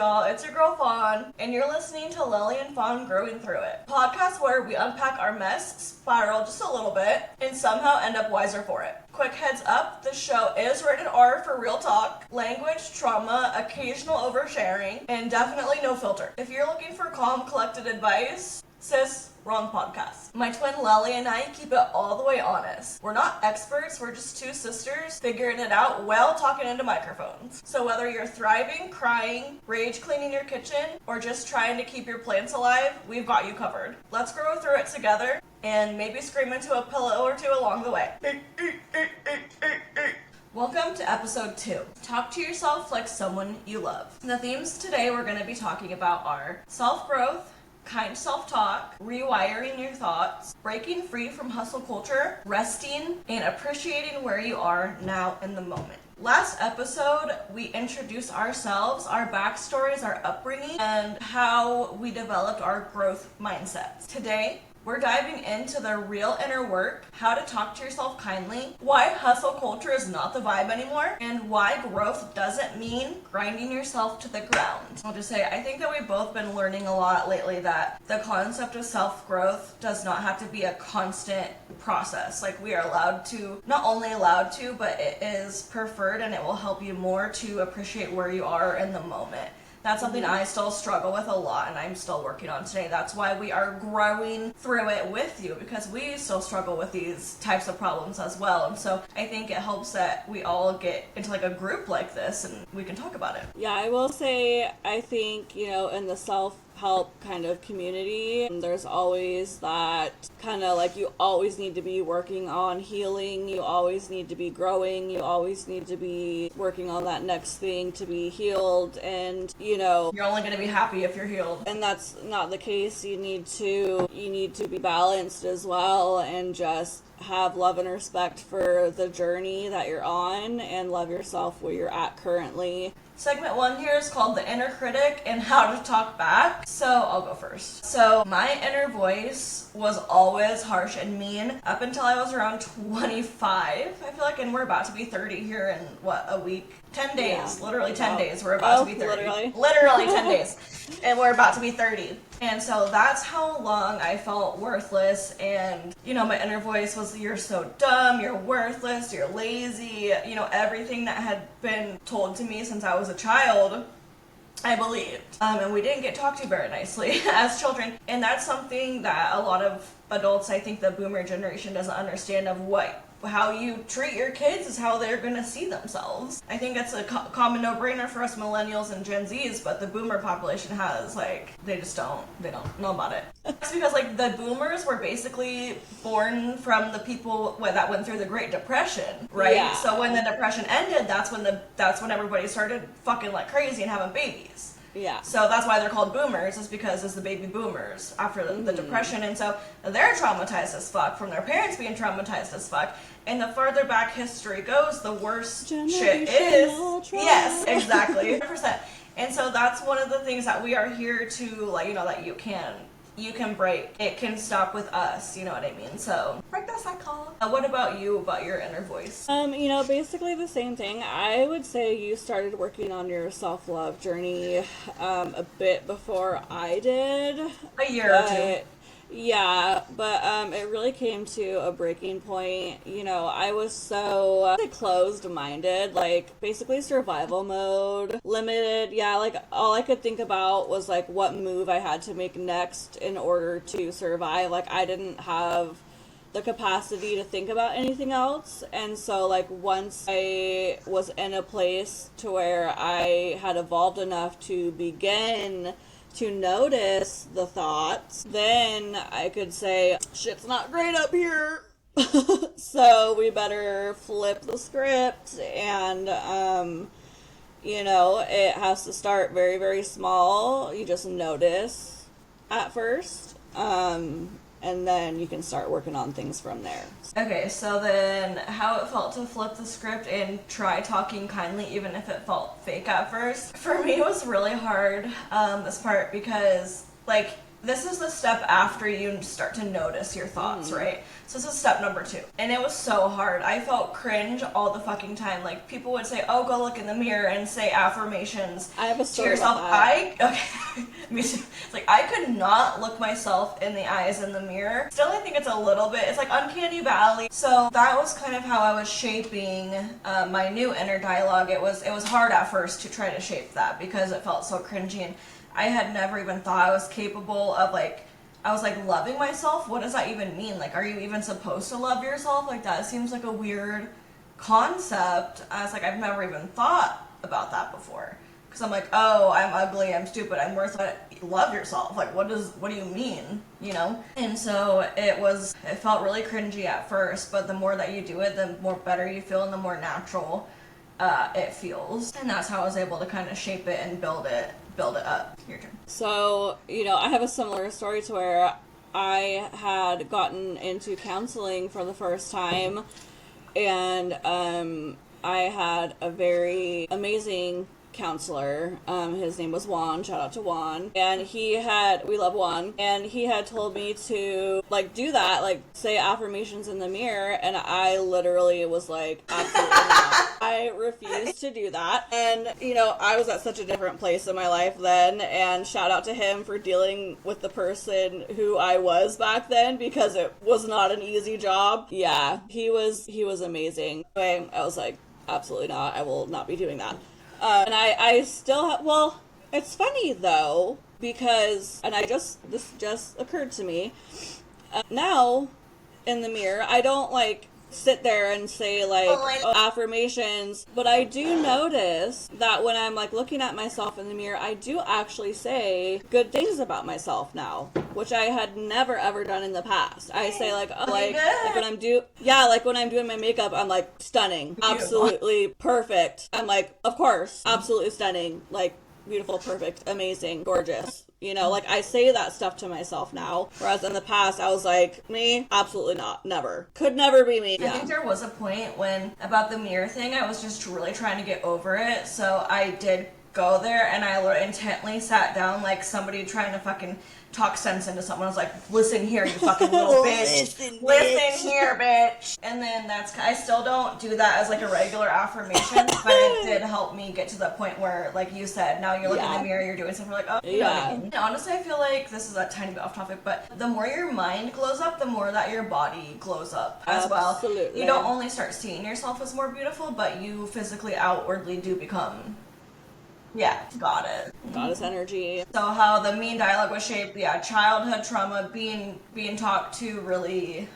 y'all? It's your girl Fawn, and you're listening to Lelli and Fawn Growing Through It, podcast where we unpack our mess, spiral just a little bit, and somehow end up wiser for it. Quick heads up, the show is rated R for real talk, language, trauma, occasional oversharing, and definitely no filter. If you're looking for calm, collected advice, sis, wrong podcast. My twin Lelli and I keep it all the way honest. We're not experts, we're just two sisters figuring it out while talking into microphones. So whether you're thriving, crying, rage cleaning your kitchen, or just trying to keep your plants alive, we've got you covered. Let's grow through it together and maybe scream into a pillow or two along the way. Welcome to episode 2. Talk to yourself like someone you love. The themes today we're going to be talking about are self-growth, kind self-talk, rewiring your thoughts, breaking free from hustle culture, resting, and appreciating where you are now in the moment. Last episode, we introduced ourselves, our backstories, our upbringing, and how we developed our growth mindsets. Today, we're diving into the real inner work, how to talk to yourself kindly, why hustle culture is not the vibe anymore, and why growth doesn't mean grinding yourself to the ground. I'll just say, I think that we've both been learning a lot lately that the concept of self-growth does not have to be a constant process. Like, we are allowed to, not only allowed to, but it is preferred and it will help you more to appreciate where you are in the moment. That's something I still struggle with a lot and I'm still working on today. That's why we are growing through it with you, because we still struggle with these types of problems as well. And so I think it helps that we all get into like a group like this and we can talk about it. Yeah, I will say, I think, in the self-help kind of community, there's always that kind of like, you always need to be working on healing, you always need to be growing, you always need to be working on that next thing to be healed, and you're only going to be happy if you're healed. And that's not the case. You need to be balanced as well, and just have love and respect for the journey that you're on, and love yourself where you're at currently. Segment 1 here is called The Inner Critic and How to Talk Back. So I'll go first. So my inner voice was always harsh and mean up until I was around 25, I feel like, and we're about to be 30 here in, a week? 10 days. Yeah. Literally 10 days. We're about to be 30. Literally 10 days. And we're about to be 30. And so that's how long I felt worthless. And, my inner voice was, you're so dumb, you're worthless, you're lazy. Everything that had been told to me since I was a child, I believed. And we didn't get talked to very nicely as children. And that's something that a lot of adults, I think the boomer generation doesn't understand, of how you treat your kids is how they're going to see themselves. I think that's a common no-brainer for us millennials and Gen Zs, but the boomer population has, they don't know about it. It's because, the boomers were basically born from the people that went through the Great Depression, right? Yeah. So when the Depression ended, that's when everybody started fucking like crazy and having babies. Yeah. So that's why they're called boomers, is because it's the baby boomers after the Depression. And so they're traumatized as fuck from their parents being traumatized as fuck. And the farther back history goes, the worse shit is. Trauma. Yes, exactly. 100%. And so that's one of the things that we are here to, that you can break. It can stop with us, you know what I mean? So, break that cycle. What about you, about your inner voice? Basically the same thing. I would say you started working on your self-love journey a bit before I did. A year or two. Yeah, but it really came to a breaking point. I was so closed-minded, basically survival mode, limited. Yeah, all I could think about was what move I had to make next in order to survive. I didn't have the capacity to think about anything else. And so once I was in a place to where I had evolved enough to begin to notice the thoughts, then I could say, shit's not great up here. So we better flip the script, and it has to start very, very small. You just notice at first, and then you can start working on things from there. Okay, so then how it felt to flip the script and try talking kindly, even if it felt fake at first. For me, it was really hard, this part, because, this is the step after you start to notice your thoughts, right? So this is step number 2. And it was so hard. I felt cringe all the fucking time. Like, people would say, oh, go look in the mirror and say affirmations I have a story to yourself. about that. Okay, me too. It's like, I could not look myself in the eyes in the mirror. Still, I think it's a little bit, it's like uncanny valley. So that was kind of how I was shaping my new inner dialogue. It was hard at first to try to shape that because it felt so cringy, and I had never even thought I was capable of, like, I was like, loving myself? What does that even mean? Like, are you even supposed to love yourself? Like, that seems like a weird concept. I was like, I've never even thought about that before. Because I'm like, oh, I'm ugly, I'm stupid, I'm worthless. Love yourself. Like, what do you mean? You know? And so it felt really cringy at first, but the more that you do it, the more better you feel and the more natural it feels. And that's how I was able to kind of shape it and build it up. Your turn. So, I have a similar story to where I had gotten into counseling for the first time, and I had a very amazing counselor. His name was Juan. Shout out to Juan. And we love Juan, and he had told me to, like, do that, like, say affirmations in the mirror, and I literally was like, absolutely not. I refused to do that. And, I was at such a different place in my life then, and shout out to him for dealing with the person who I was back then, because it was not an easy job. Yeah, he was amazing. Anyway, I was like, absolutely not. I will not be doing that. And I still well, it's funny though, because, and this just occurred to me, now in the mirror, I don't like sit there and say like affirmations, but I do notice that when I'm like looking at myself in the mirror, I do actually say good things about myself now, which I had never ever done in the past. I say like, oh, like when I'm doing my makeup, I'm like, stunning, absolutely perfect. I'm like, of course, absolutely stunning, like beautiful, perfect, amazing, gorgeous. Like, I say that stuff to myself now, whereas in the past, I was like, me? Absolutely not. Never. Could never be me. I think there was a point when, about the mirror thing, I was just really trying to get over it, so I did go there, and I intently sat down like somebody trying to fucking talk sense into someone. I was like, listen here, you fucking little bitch. Listen here, bitch. And then I still don't do that as like a regular affirmation, but it did help me get to the point where, like you said, now you're looking in the mirror, you're doing something like, oh, you know what I mean? Honestly, I feel like this is a tiny bit off topic, but the more your mind glows up, the more that your body glows up as well. Absolutely. You don't only start seeing yourself as more beautiful, but you physically outwardly do become. Yeah, got it. Goddess energy. So how the mean dialogue was shaped, childhood trauma, being talked to really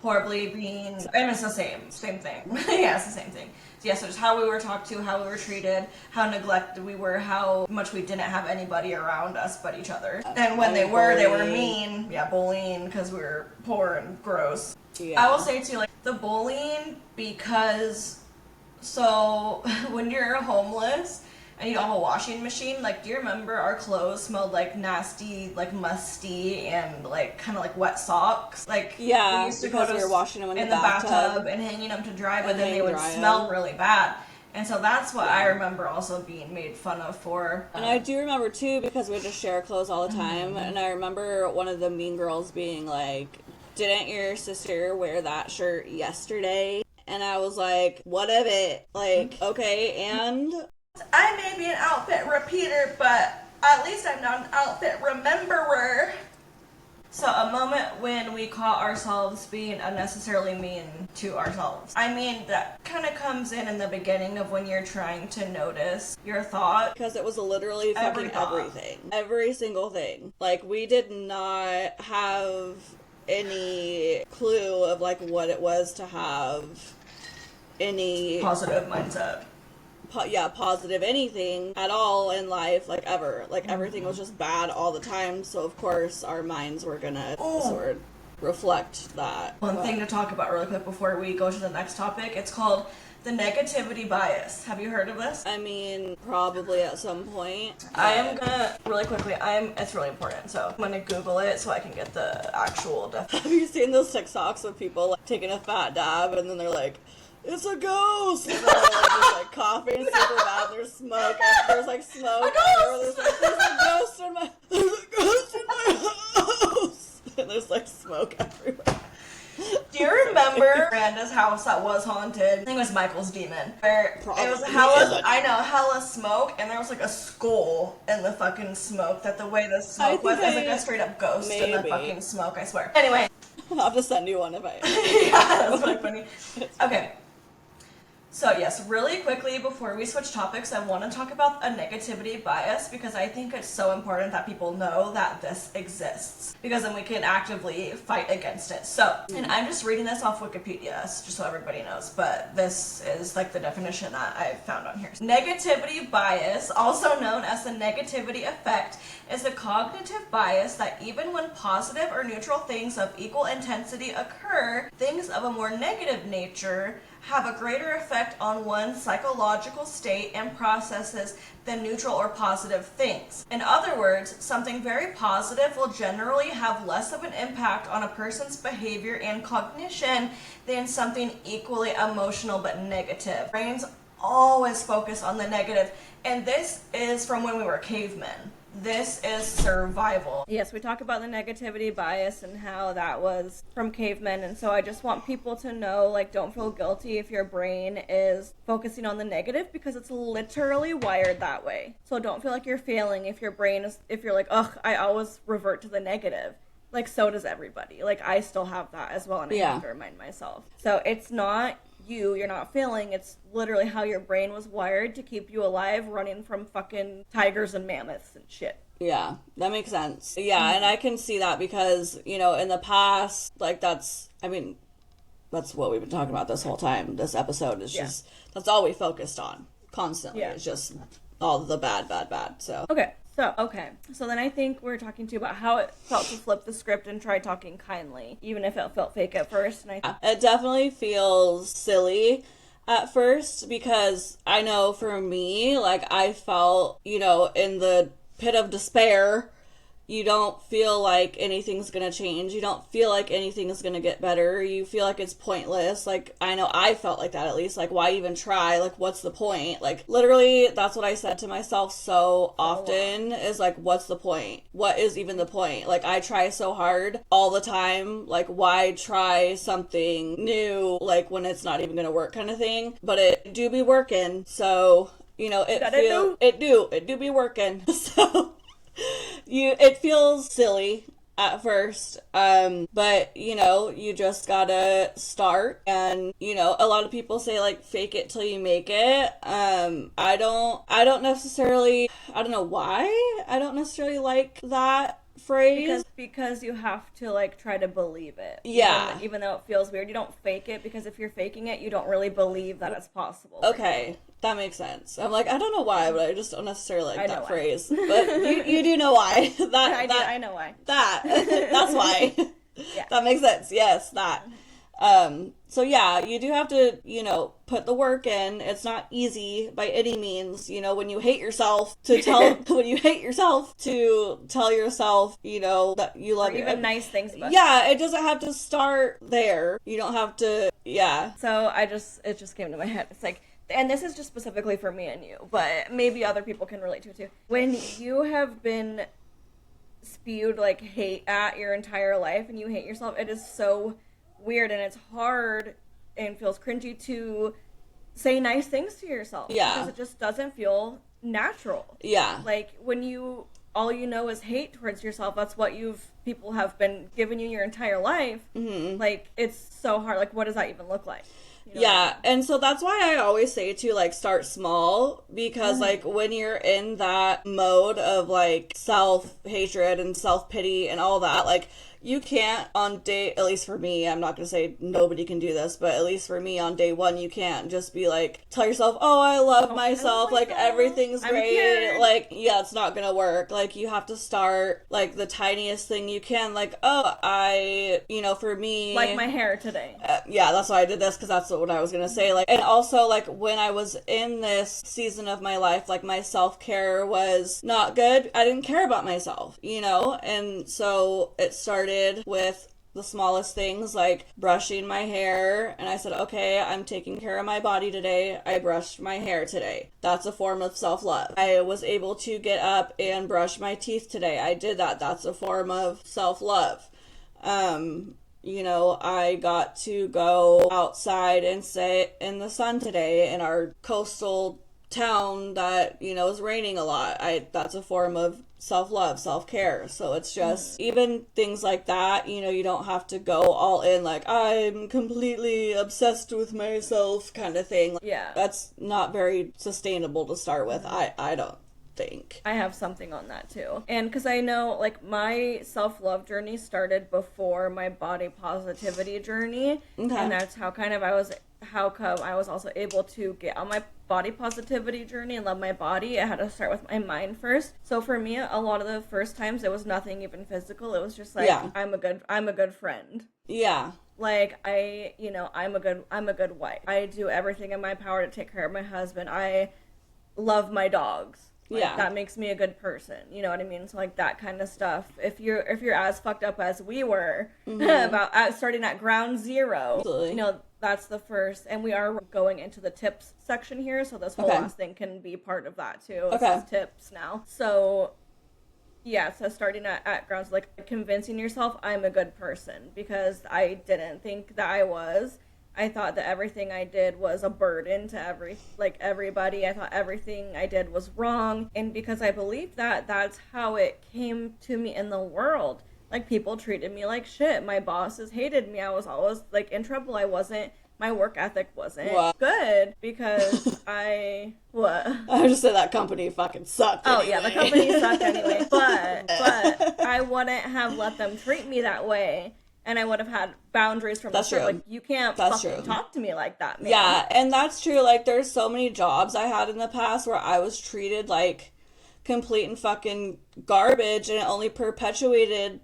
horribly, and it's the same thing. Yeah, it's the same thing. So so just how we were talked to, how we were treated, how neglected we were, how much we didn't have anybody around us but each other. And when they were mean. Yeah, bullying, because we were poor and gross. Yeah. I will say too, like, the bullying, because, so when you're homeless and you don't have a washing machine, like, do you remember our clothes smelled like nasty, like musty, and like kind of like wet socks? Like, yeah, we used to go to we were washing them in the bathtub and hanging them to dry, but then they would smell really bad. And so that's what I remember also being made fun of for. And I do remember too, because we would just share clothes all the time, and I remember one of the mean girls being like, didn't your sister wear that shirt yesterday? And I was like, what of it? Like, okay, and I may be an outfit repeater, but at least I'm not an outfit rememberer. So a moment when we caught ourselves being unnecessarily mean to ourselves. I mean, that kind of comes in the beginning of when you're trying to notice your thought. Because it was literally fucking everything. Every single thing. Like, we did not have any clue of, like, what it was to have any positive mindset. Positive anything at all in life, like, ever. Like, everything was just bad all the time, so of course our minds were gonna sort of reflect that. One thing to talk about really quick before we go to the next topic, it's called the negativity bias. Have you heard of this? I mean, probably at some point. I am gonna, really quickly, it's really important, so I'm gonna Google it so I can get the actual definition. Have you seen those TikToks of people, like, taking a fat dab and then they're like, it's a ghost! And they're just like coughing super bad, there's smoke, and there's like smoke, there's a ghost in my and there's like smoke everywhere. Do you remember Miranda's house that was haunted? I think it was Michael's demon. Where Probably it was is. hella smoke, and there was like a skull in the fucking smoke. That the way the smoke was, it's like a straight up ghost in the fucking smoke, I swear. Anyway. I'll have to send you one if I... Yeah, that's really funny. Okay. So yes, really quickly before we switch topics, I want to talk about a negativity bias because I think it's so important that people know that this exists because then we can actively fight against it. So, and I'm just reading this off Wikipedia just so everybody knows, but this is like the definition that I found on here. Negativity bias, also known as the negativity effect, is a cognitive bias that even when positive or neutral things of equal intensity occur, things of a more negative nature have a greater effect on one's psychological state and processes than neutral or positive things. In other words, something very positive will generally have less of an impact on a person's behavior and cognition than something equally emotional but negative. Brains always focus on the negative, and this is from when we were cavemen. This is survival. Yes, we talk about the negativity bias and how that was from cavemen, and so I just want people to know, like, don't feel guilty if your brain is focusing on the negative because it's literally wired that way. So don't feel like you're failing if your brain is, if you're like, ugh, I always revert to the negative. Like, so does everybody. Like, I still have that as well, and I have to remind myself. So it's not you're not failing, it's literally how your brain was wired to keep you alive running from fucking tigers and mammoths and shit. Yeah, that makes sense. Yeah, and I can see that because, you know, in the past, like that's what we've been talking about this whole time. This episode is just, that's all we focused on constantly. It's just all the bad. So. So then I think we're talking to you about how it felt to flip the script and try talking kindly, even if it felt fake at first. And it definitely feels silly at first because I know for me, like I felt, you know, in the pit of despair. You don't feel like anything's gonna change. You don't feel like anything is gonna get better. You feel like it's pointless. Like, I know I felt like that at least. Like, why even try? Like, what's the point? Like, literally, that's what I said to myself so often is like, what's the point? What is even the point? Like, I try so hard all the time. Like, why try something new? Like, when it's not even gonna work kind of thing. But it do be working. So, you know, it do be working. So... it feels silly at first, but you know, you just gotta start. And you know, a lot of people say like fake it till you make it. I don't necessarily, I don't know why I don't necessarily like that phrase because you have to like try to believe it. Even though it feels weird, you don't fake it because if you're faking it, you don't really believe that it's possible. Okay. That makes sense. I'm like, I don't know why, but I just don't necessarily like that phrase. But you do know why. I know why. That's why. Yeah. That makes sense. Yes, that. So yeah, you do have to, you know, put the work in. It's not easy by any means. You know, when you hate yourself to tell, yourself, you know, that you love it. Even nice things about it doesn't have to start there. You don't have to, So it just came to my head. It's like, and this is just specifically for me and you, but maybe other people can relate to it too. When you have been spewed like hate at your entire life and you hate yourself, it is so weird and it's hard and feels cringy to say nice things to yourself. Yeah. Because it just doesn't feel natural. Yeah. Like when all you know is hate towards yourself, that's what people have been giving you your entire life. Mm-hmm. Like it's so hard. Like what does that even look like? You know? And so that's why I always say to like start small because like when you're in that mode of like self-hatred and self-pity and all that, like you can't at least for me, I'm not gonna say nobody can do this, but at least for me on day one, you can't just be like, tell yourself, oh, I love myself, like everything's great, like, yeah, it's not gonna work. Like you have to start like the tiniest thing you can, like, oh, you know, for me, like my hair today. That's why I did this, because that's what I was gonna say. Like, and also like when I was in this season of my life, like my self-care was not good. I didn't care about myself, you know, and so it started with the smallest things like brushing my hair, and I said, okay, I'm taking care of my body today. I brushed my hair today. That's a form of self-love. I was able to get up and brush my teeth today. I did that. That's a form of self-love. You know, I got to go outside and sit in the sun today in our coastal town that, you know, is raining a lot. That's a form of self-love, self-care. So it's just even things like that, you know, you don't have to go all in like I'm completely obsessed with myself kind of thing. Yeah. That's not very sustainable to start with. I don't think. I have something on that too. And because I know, like, my self-love journey started before my body positivity journey. Okay. And that's how how come I was also able to get on my body positivity journey and love my body. I had to start with my mind first. So for me, a lot of the first times it was nothing even physical. It was just like, I'm a good friend. Yeah. Like, I'm a good wife. I do everything in my power to take care of my husband. I love my dogs. Like, yeah. That makes me a good person. You know what I mean? So, like, that kind of stuff. If you're as fucked up as we were about starting at ground zero, Absolutely. you know, that's the first. And we are going into the tips section here, so this whole last thing can be part of that, too. It says tips now. So, yeah, so starting at grounds, like, convincing yourself I'm a good person, because I didn't think that I was. I thought that everything I did was a burden to everybody. I thought everything I did was wrong. And because I believed that, that's how it came to me in the world. Like, people treated me like shit. My bosses hated me. I was always, like, in trouble. My work ethic wasn't good because I just said that company fucking sucked anyway. Oh, yeah, the company sucked anyway. But I wouldn't have let them treat me that way. And I would have had boundaries from the start. Like, you can't fucking talk to me like that, man. Yeah, and that's true. Like, there's so many jobs I had in the past where I was treated like complete and fucking garbage, and it only perpetuated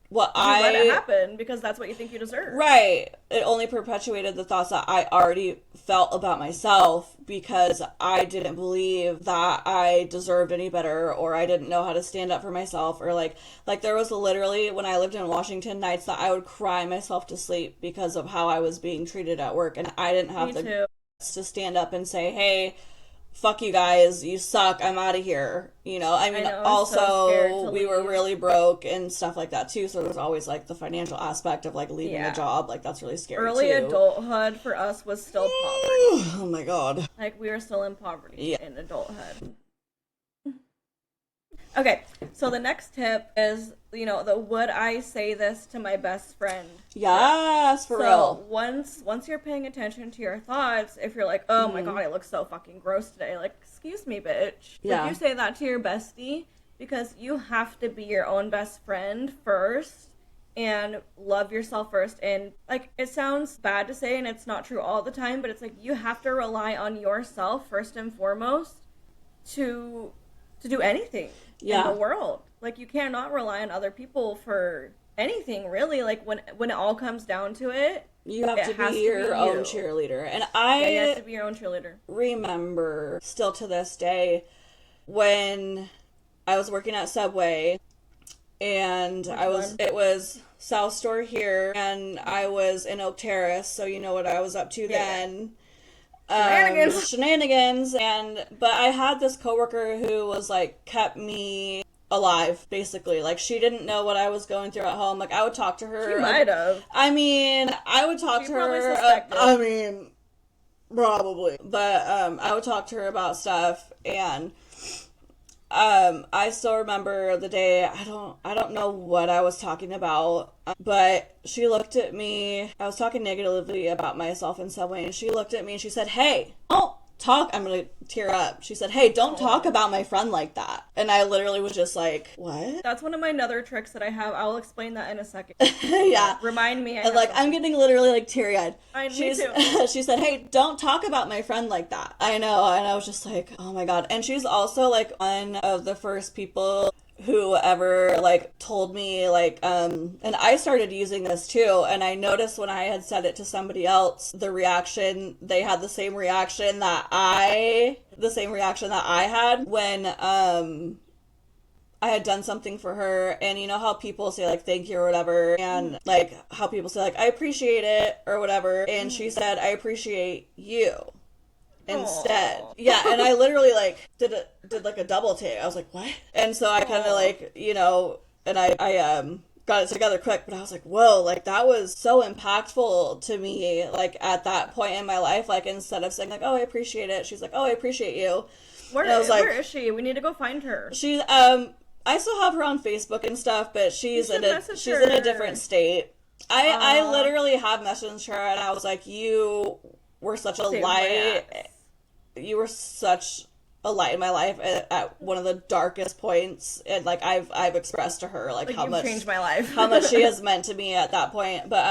what you let it happen because that's what you think you deserve. Right. It only perpetuated the thoughts that I already felt about myself because I didn't believe that I deserved any better, or I didn't know how to stand up for myself, or like there was literally, when I lived in Washington, nights that I would cry myself to sleep because of how I was being treated at work, and I didn't have the guts to stand up and say, hey, fuck you guys, you suck, I'm out of here. You know, I mean, also, we were really broke and stuff like that too, so there's always, like, the financial aspect of, like, leaving a job. Like, that's really scary, Early adulthood for us was still poverty. Oh my god. Like, we were still in poverty in adulthood. Okay, so the next tip is, you know, the would I say this to my best friend? Yes, for real. So once you're paying attention to your thoughts, if you're like, oh my god, I look so fucking gross today, like, excuse me, bitch. Yeah. Would you say that to your bestie? Because you have to be your own best friend first and love yourself first. And, like, it sounds bad to say and it's not true all the time, but it's like you have to rely on yourself first and foremost to do anything in the world. Like, you cannot rely on other people for anything, really. Like, when it all comes down to it, you have to be your own cheerleader. And you have to be your own cheerleader. Remember, still to this day, when I was working at Subway, and it was South Store here, and I was in Oak Terrace, so you know what I was up to then. Shenanigans. But I had this coworker who was, like, kept me alive, basically. Like, she didn't know what I was going through at home. Like, I would talk to her. She might have. I mean, I would talk to her. Probably. But I would talk to her about stuff, and I still remember the day. I don't know what I was talking about, but she looked at me. I was talking negatively about myself in some way, and she looked at me and she said, hey, don't talk. I'm gonna tear up. She said, hey, don't talk about my friend like that. And I literally was just like, what? That's one of my other tricks that I have. I'll explain that in a second. Yeah. Remind me. And, like, I'm getting literally, like, teary-eyed. Me too. She said, hey, don't talk about my friend like that. I know. And I was just like, oh my god. And she's also, like, one of the first people who ever, like, told me, like, and I started using this too, and I noticed when I had said it to somebody else, they had the same reaction that I had when, I had done something for her. And you know how people say, like, thank you or whatever, and, like, how people say, like, I appreciate it or whatever, and she said, I appreciate you instead. Aww. Yeah, and I literally, like, did like a double take. I was like, what? And so I kind of, like, you know, and I got it together quick, but I was like, whoa, like that was so impactful to me, like at that point in my life. Like instead of saying like, oh, I appreciate it, she's like, oh, I appreciate you. Where is she? We need to go find her. She's I still have her on Facebook and stuff, but she's in a different state. I literally have messaged her and I was like, you were such a light. You were such a light in my life at one of the darkest points, and like I've expressed to her like how much changed my life, how much she has meant to me at that point. But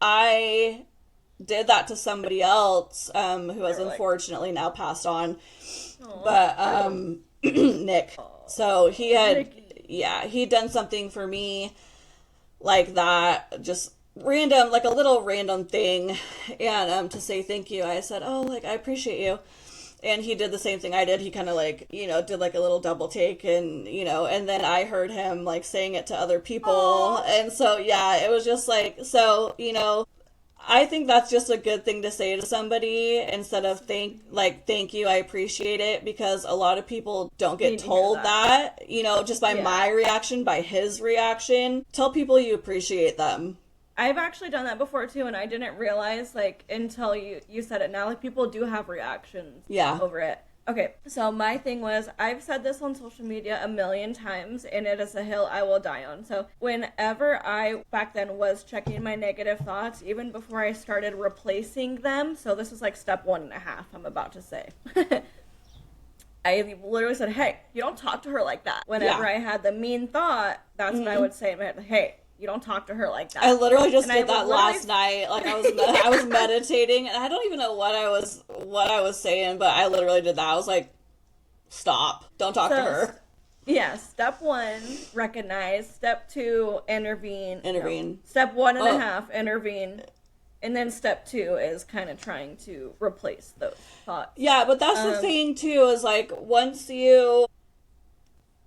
I did that to somebody else who has unfortunately now passed on. But Nick. So he'd done something for me like that, just random, like a little random thing, and to say thank you, I said, oh, like I appreciate you. And he did the same thing I did. He kind of like, did like a little double take, and, and then I heard him like saying it to other people. Aww. And so, yeah, it was just like, so, I think that's just a good thing to say to somebody instead of thank you, I appreciate it, because a lot of people don't get told that, just by my reaction, by his reaction. Tell people you appreciate them. I've actually done that before too, and I didn't realize like until you said it now, like people do have reactions over it. Okay, so my thing was, I've said this on social media a million times, and it is a hill I will die on. So whenever I back then was checking my negative thoughts, even before I started replacing them, so this is like step 1.5 I'm about to say. I literally said, hey, you don't talk to her like that. Whenever I had the mean thought, that's what I would say in my head, hey, you don't talk to her like that. I literally just did that last night. Like I was meditating, and I don't even know what I was saying, but I literally did that. I was like, stop. Don't talk to her. Yeah, step 1, recognize. Step 2, intervene. Step 1.5, intervene. And then step 2 is kind of trying to replace those thoughts. Yeah, but that's the thing too, is like once you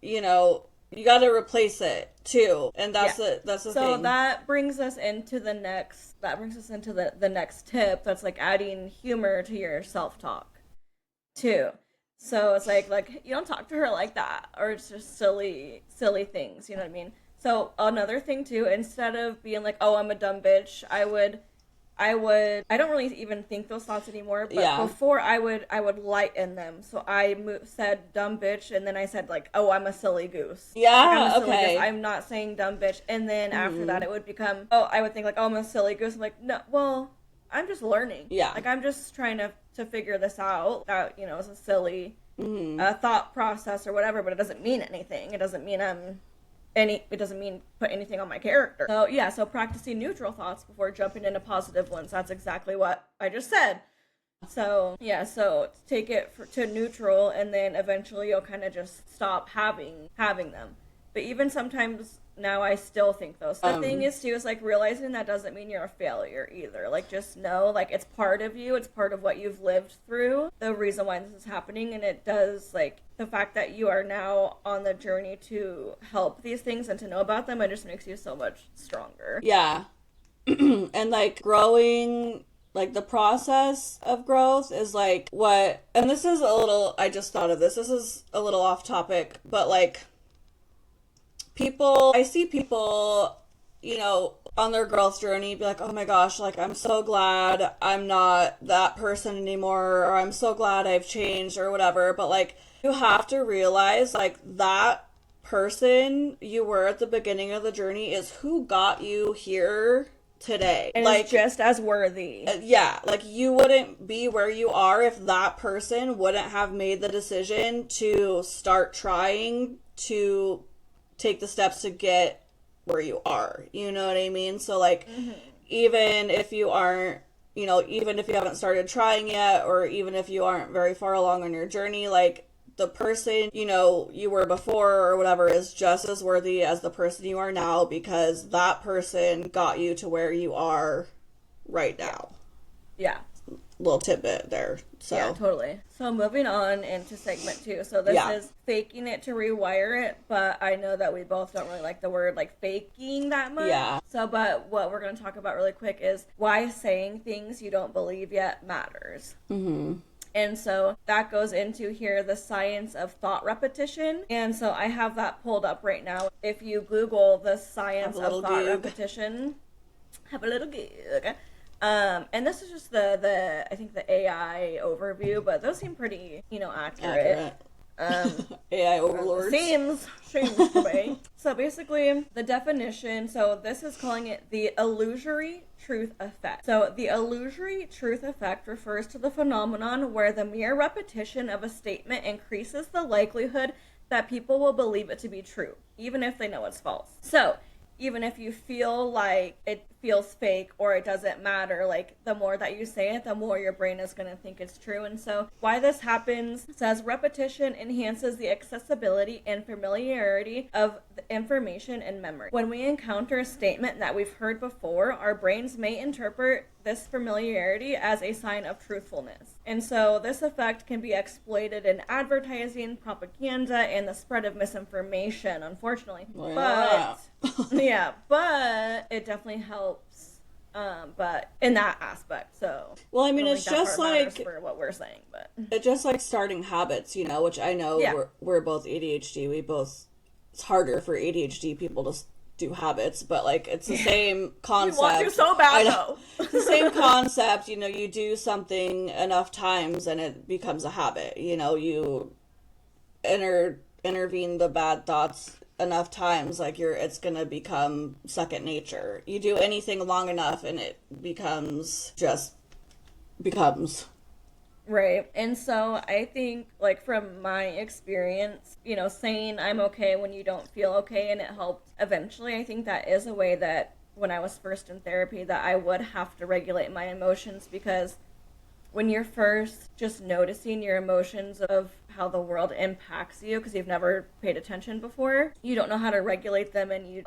got to replace it too, and that's the thing. So that brings us into the next tip. That's like adding humor to your self-talk too. So it's like you don't talk to her like that, or it's just silly things. You know what I mean? So another thing too, instead of being like, oh, I'm a dumb bitch, I don't really even think those thoughts anymore, but before I would lighten them. So I said dumb bitch, and then I said like, oh, I'm a silly goose. Yeah, like, I'm a silly okay. goose. I'm not saying dumb bitch. And then after that, it would become, I would think like, oh, I'm a silly goose. I'm like, no, well, I'm just learning. Yeah. Like, I'm just trying to figure this out. That, it's a silly thought process or whatever, but it doesn't mean anything. It doesn't mean it doesn't mean put anything on my character. So practicing neutral thoughts before jumping into positive ones. That's exactly what I just said. So take it to neutral, and then eventually you'll kind of just stop having them. But even sometimes now I still think those. The thing is too, is like realizing that doesn't mean you're a failure either. Like just know, like it's part of you. It's part of what you've lived through. The reason why this is happening, and it does, like the fact that you are now on the journey to help these things and to know about them, it just makes you so much stronger. Yeah. And like growing, like the process of growth is like what, and this is a little, I just thought of this is a little off topic, but like I see people, on their growth journey be like, oh my gosh, like I'm so glad I'm not that person anymore, or I'm so glad I've changed or whatever. But like you have to realize like that person you were at the beginning of the journey is who got you here today. And like it's just as worthy. Like you wouldn't be where you are if that person wouldn't have made the decision to start trying to take the steps to get where you are. You know what I mean? So like even if you aren't, even if you haven't started trying yet, or even if you aren't very far along on your journey, like the person you were before or whatever is just as worthy as the person you are now, because that person got you to where you are right now. Yeah. Little tidbit there. So yeah, totally. So moving on into segment 2. So this is faking it to rewire it, but I know that we both don't really like the word like faking that much. Yeah. So but what we're going to talk about really quick is why saying things you don't believe yet matters. And so that goes into here the science of thought repetition. And so I have that pulled up right now. If you Google the science of thought repetition, have a little Goog. And this is just the I think the AI overview, but those seem pretty, accurate. AI overlords. Seems to be. So basically, the definition, so this is calling it the illusory truth effect. So the illusory truth effect refers to the phenomenon where the mere repetition of a statement increases the likelihood that people will believe it to be true, even if they know it's false. So even if you feel like it feels fake or it doesn't matter, like the more that you say it, the more your brain is going to think it's true. And so why this happens says repetition enhances the accessibility and familiarity of the information and memory. When we encounter a statement that we've heard before, our brains may interpret this familiarity as a sign of truthfulness. And so this effect can be exploited in advertising, propaganda, and the spread of misinformation, unfortunately. Wow. But it definitely helps, but in that aspect. So well, I mean, it's just like for what we're saying, but it's just like starting habits, which I know we're both ADHD. It's harder for ADHD people to do habits, but like it's the same concept. You want to so bad though. It's the same concept. You do something enough times and it becomes a habit. You intervene the bad thoughts enough times, like it's gonna become second nature. You do anything long enough and it becomes right. And so I think, like, from my experience, saying I'm okay when you don't feel okay, and it helped eventually. I think that is a way that when I was first in therapy that I would have to regulate my emotions, because when you're first just noticing your emotions of how the world impacts you because you've never paid attention before, you don't know how to regulate them, and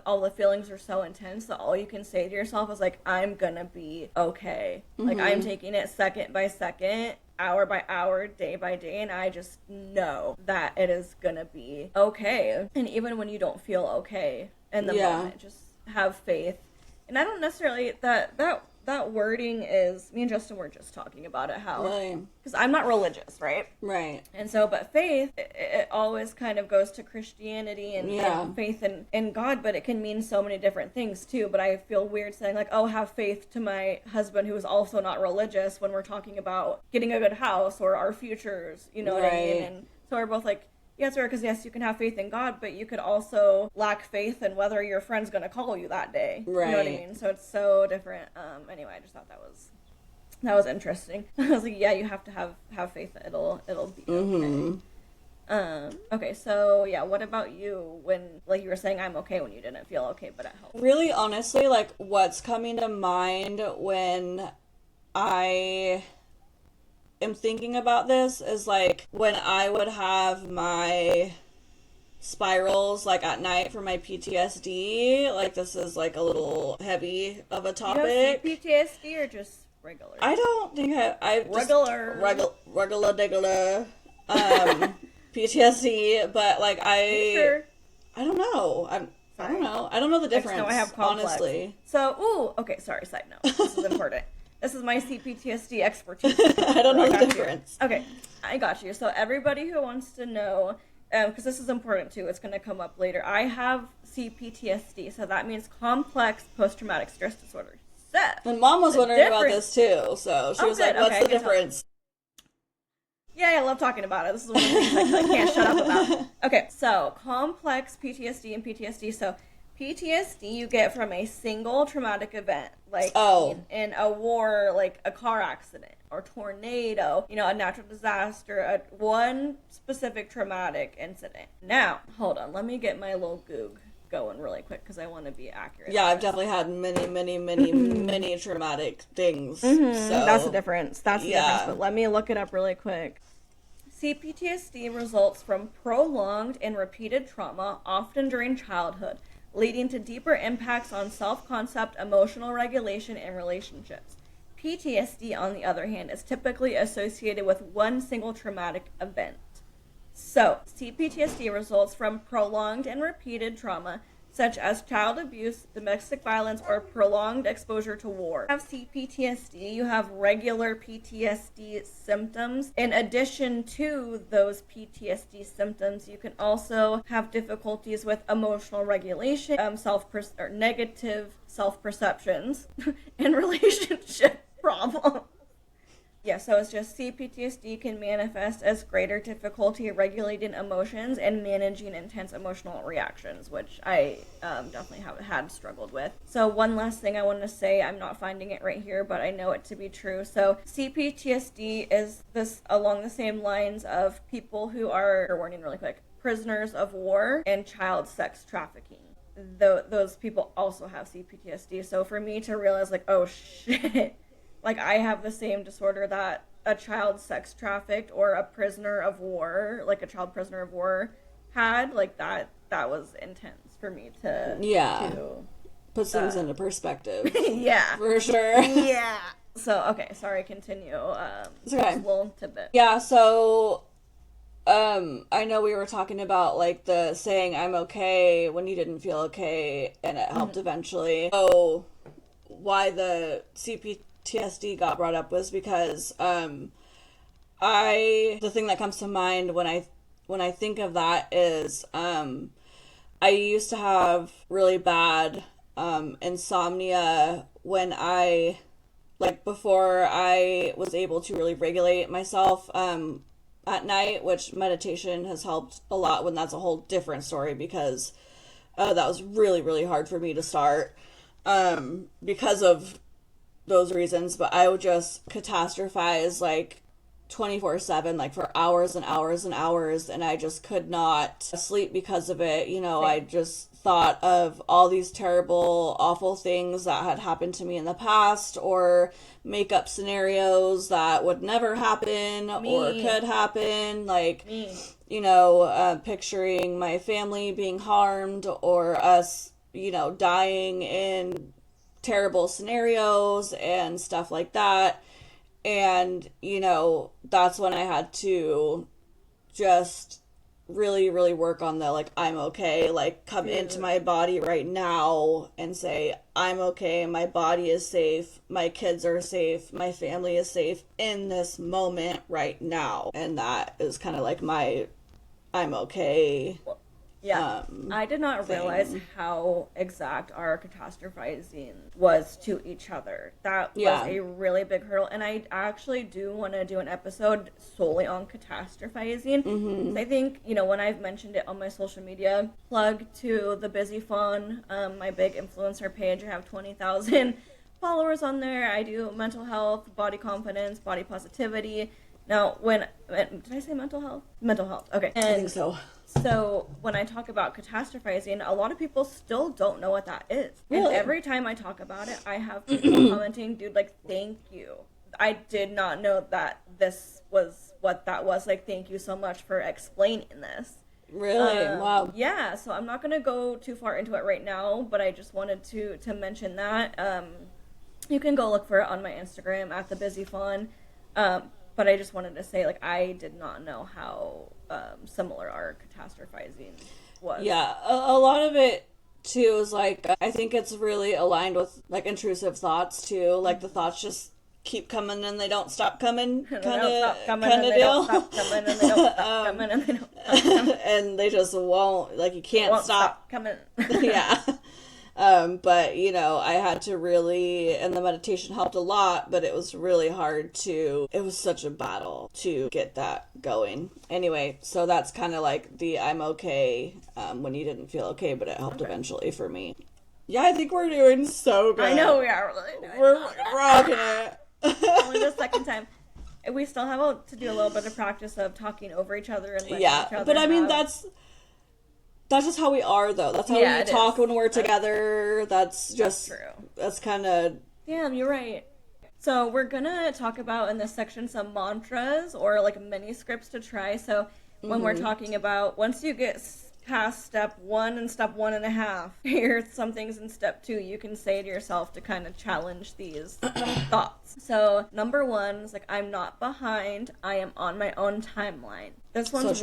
all the feelings are so intense that all you can say to yourself is like, I'm gonna be okay. Mm-hmm. Like, I'm taking it second by second, hour by hour, day by day, and I just know that it is gonna be okay. And even when you don't feel okay in the moment, just have faith. And I don't necessarily that wording is, me and Justin were just talking about it, how, because I'm not religious, right? Right. And so, but faith, it always kind of goes to Christianity and faith in God, but it can mean so many different things too. But I feel weird saying like, oh, have faith to my husband who is also not religious when we're talking about getting a good house or our futures, you know what I mean? And so we're both like, yeah, it's fair, because yes, you can have faith in God, but you could also lack faith in whether your friend's going to call you that day. Right. You know what I mean? So it's so different. Anyway, I just thought that was interesting. I was like, yeah, you have to have faith that it'll be okay. Okay, so yeah, what about you when, like you were saying, I'm okay when you didn't feel okay, but it helped? Really, honestly, like what's coming to mind when I am thinking about this is like when I would have my spirals like at night for my PTSD. Like, this is like a little heavy of a topic. You have PTSD or just regular? I don't think I regular PTSD, but like sure? I don't know. I don't know. I don't know the difference. I have complex. Honestly. So, okay, sorry, side note. This is important. This is my CPTSD expertise. I don't know the difference. Okay, I got you. So everybody who wants to know, because this is important too, it's going to come up later. I have CPTSD, so that means complex post-traumatic stress disorder. So, and Mom was wondering about this too, so she was like, what's the difference? Yeah, I love talking about it. This is one of the things I can't shut up about. Okay, so complex PTSD and PTSD. So PTSD you get from a single traumatic event, like in a war, like a car accident or tornado, a natural disaster, one specific traumatic incident. Now, hold on, let me get my little Goog going really quick because I want to be accurate. Yeah, I've definitely had many traumatic things. Mm-hmm. So that's the difference. That's the difference. But let me look it up really quick. CPTSD results from prolonged and repeated trauma, often during childhood, leading to deeper impacts on self-concept, emotional regulation, and relationships. PTSD, on the other hand, is typically associated with one single traumatic event. So, CPTSD results from prolonged and repeated trauma, such as child abuse, domestic violence, or prolonged exposure to war. You have CPTSD, you have regular PTSD symptoms. In addition to those PTSD symptoms, you can also have difficulties with emotional regulation, negative self-perceptions, and relationship problems. Yeah, so it's just CPTSD can manifest as greater difficulty regulating emotions and managing intense emotional reactions, which I definitely had struggled with. So one last thing I want to say, I'm not finding it right here, but I know it to be true. So CPTSD is this along the same lines of people who are, warning really quick, prisoners of war and child sex trafficking. Those people also have CPTSD. So for me to realize, like, oh shit, like, I have the same disorder that a child sex trafficked or a prisoner of war, like a child prisoner of war had, like, that was intense for me to put things into perspective. Yeah. For sure. Yeah. So, okay, sorry, continue. It's okay. Just a little tidbit. Yeah, so, I know we were talking about, like, the saying, I'm okay, when you didn't feel okay, and it helped eventually. So, why the CPTSD got brought up was because the thing that comes to mind when I think of that is I used to have really bad insomnia when before I was able to really regulate myself at night, which meditation has helped a lot. When that's a whole different story, because that was really, really hard for me to start because of those reasons. But I would just catastrophize like 24/7, like for hours and hours and hours, and I just could not sleep because of it. You know, I just thought of all these terrible, awful things that had happened to me in the past, or make up scenarios that would never happen or could happen, like you know, picturing my family being harmed or us, you know, dying in terrible scenarios and stuff like that. And, you know, that's when I had to just really, really work on the, like, I'm okay, like, come into my body right now and say, I'm okay, my body is safe, my kids are safe, my family is safe in this moment right now. And that is kind of like my I'm okay. Yeah, I did not realize how exact our catastrophizing was to each other. That was a really big hurdle, and I actually do want to do an episode solely on catastrophizing. I think, you know, when I've mentioned it on my social media, plug to the Busy Fawn, my big influencer page. I have 20,000 followers on there. I do mental health, body confidence, body positivity. Now, did I say mental health? Mental health, okay. I think so. So when I talk about catastrophizing, a lot of people still don't know what that is. Really? And every time I talk about it, I have people commenting, dude, like, thank you. I did not know that this was what that was. Like, thank you so much for explaining this. Really? Wow. Yeah, so I'm not going to go too far into it right now, but I just wanted to mention that. You can go look for it on my Instagram at @thebusyfawn. But I just wanted to say, like, I did not know how similar our catastrophizing was. Yeah, a lot of it, too, is, like, I think it's really aligned with, like, intrusive thoughts, too. Like, the thoughts just keep coming and they don't stop coming, kind of deal. And they just won't, like, you can't stop coming. Yeah. But, you know, I had to really, and the meditation helped a lot, but it was really hard it was such a battle to get that going. Anyway, so that's kind of like the I'm okay when you didn't feel okay, but it helped eventually for me. Yeah, I think we're doing so good. I know we are really doing We're rocking it. Only the second time. We still have to do a little bit of practice of talking over each other and letting each other but I mean, that's just how we are, though. That's how we talk when we're together. That's true. That's kind of... Damn, you're right. So we're gonna talk about in this section some mantras or like mini scripts to try. So when we're talking about, once you get past step 1 and step 1.5, here's some things in step 2 you can say to yourself to kind of challenge these thoughts. So number 1 is like, I'm not behind, I am on my own timeline. This one's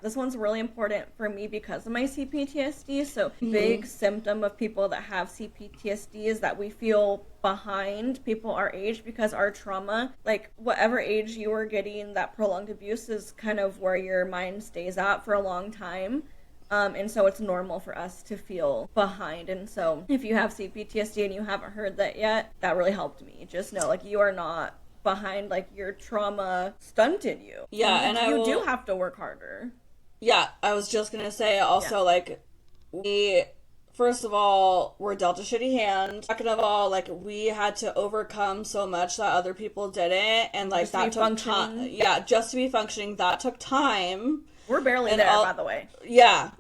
this one's really important for me because of my CPTSD. So big symptom of people that have CPTSD is that we feel behind people our age because our trauma, like whatever age you were getting that prolonged abuse is kind of where your mind stays at for a long time. And so it's normal for us to feel behind. And so if you have CPTSD and you haven't heard that yet, that really helped me. Just know, like, you are not behind, like, your trauma stunted you. Yeah, and you do have to work harder. Yeah, I was just gonna say also, like, we, first of all, we're dealt a shitty hand. Second of all, like, we had to overcome so much that other people didn't, and, like, that took time. Yeah, just to be functioning, that took time. We're barely there, by the way. Yeah.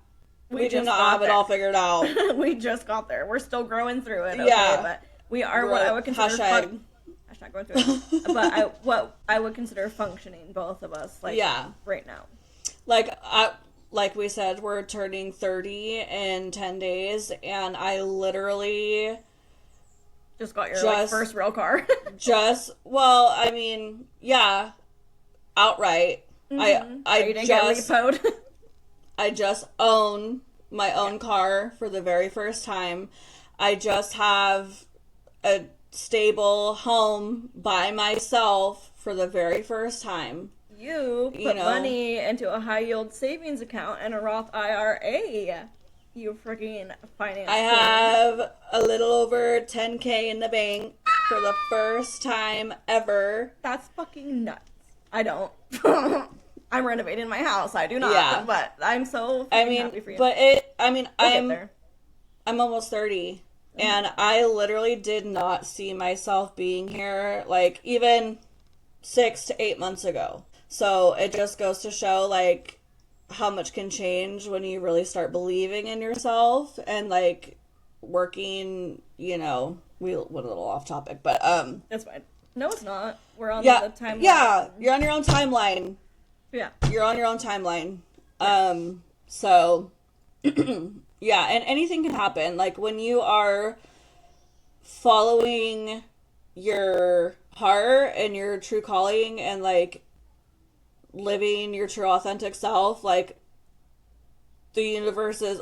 We do not have it all figured out. We just got there. We're still growing through it, okay? Yeah. But we are what I would consider... Hashtag going through it. But what I would consider functioning, both of us, like, right now. Like we said, we're turning 30 in 10 days, and I literally just got your first real car. I mean, yeah, outright. Mm-hmm. I didn't get repoed. I just own my own car for the very first time. I just have a stable home by myself for the very first time. You put money into a high yield savings account and a Roth IRA. You freaking finance. I have a little over 10K in the bank for the first time ever. That's fucking nuts. I don't. I'm renovating my house. I do not. But I'm so happy for you. But I'm almost 30. And I literally did not see myself being here, like, even 6 to 8 months ago. So it just goes to show, like, how much can change when you really start believing in yourself and, like, working, we went a little off topic, but, That's fine. No, it's not. We're on the timeline. Yeah, you're on your own timeline. Yeah. You're on your own timeline. So... Yeah, and anything can happen. Like, when you are following your heart and your true calling and, like, living your true authentic self, like, the universe's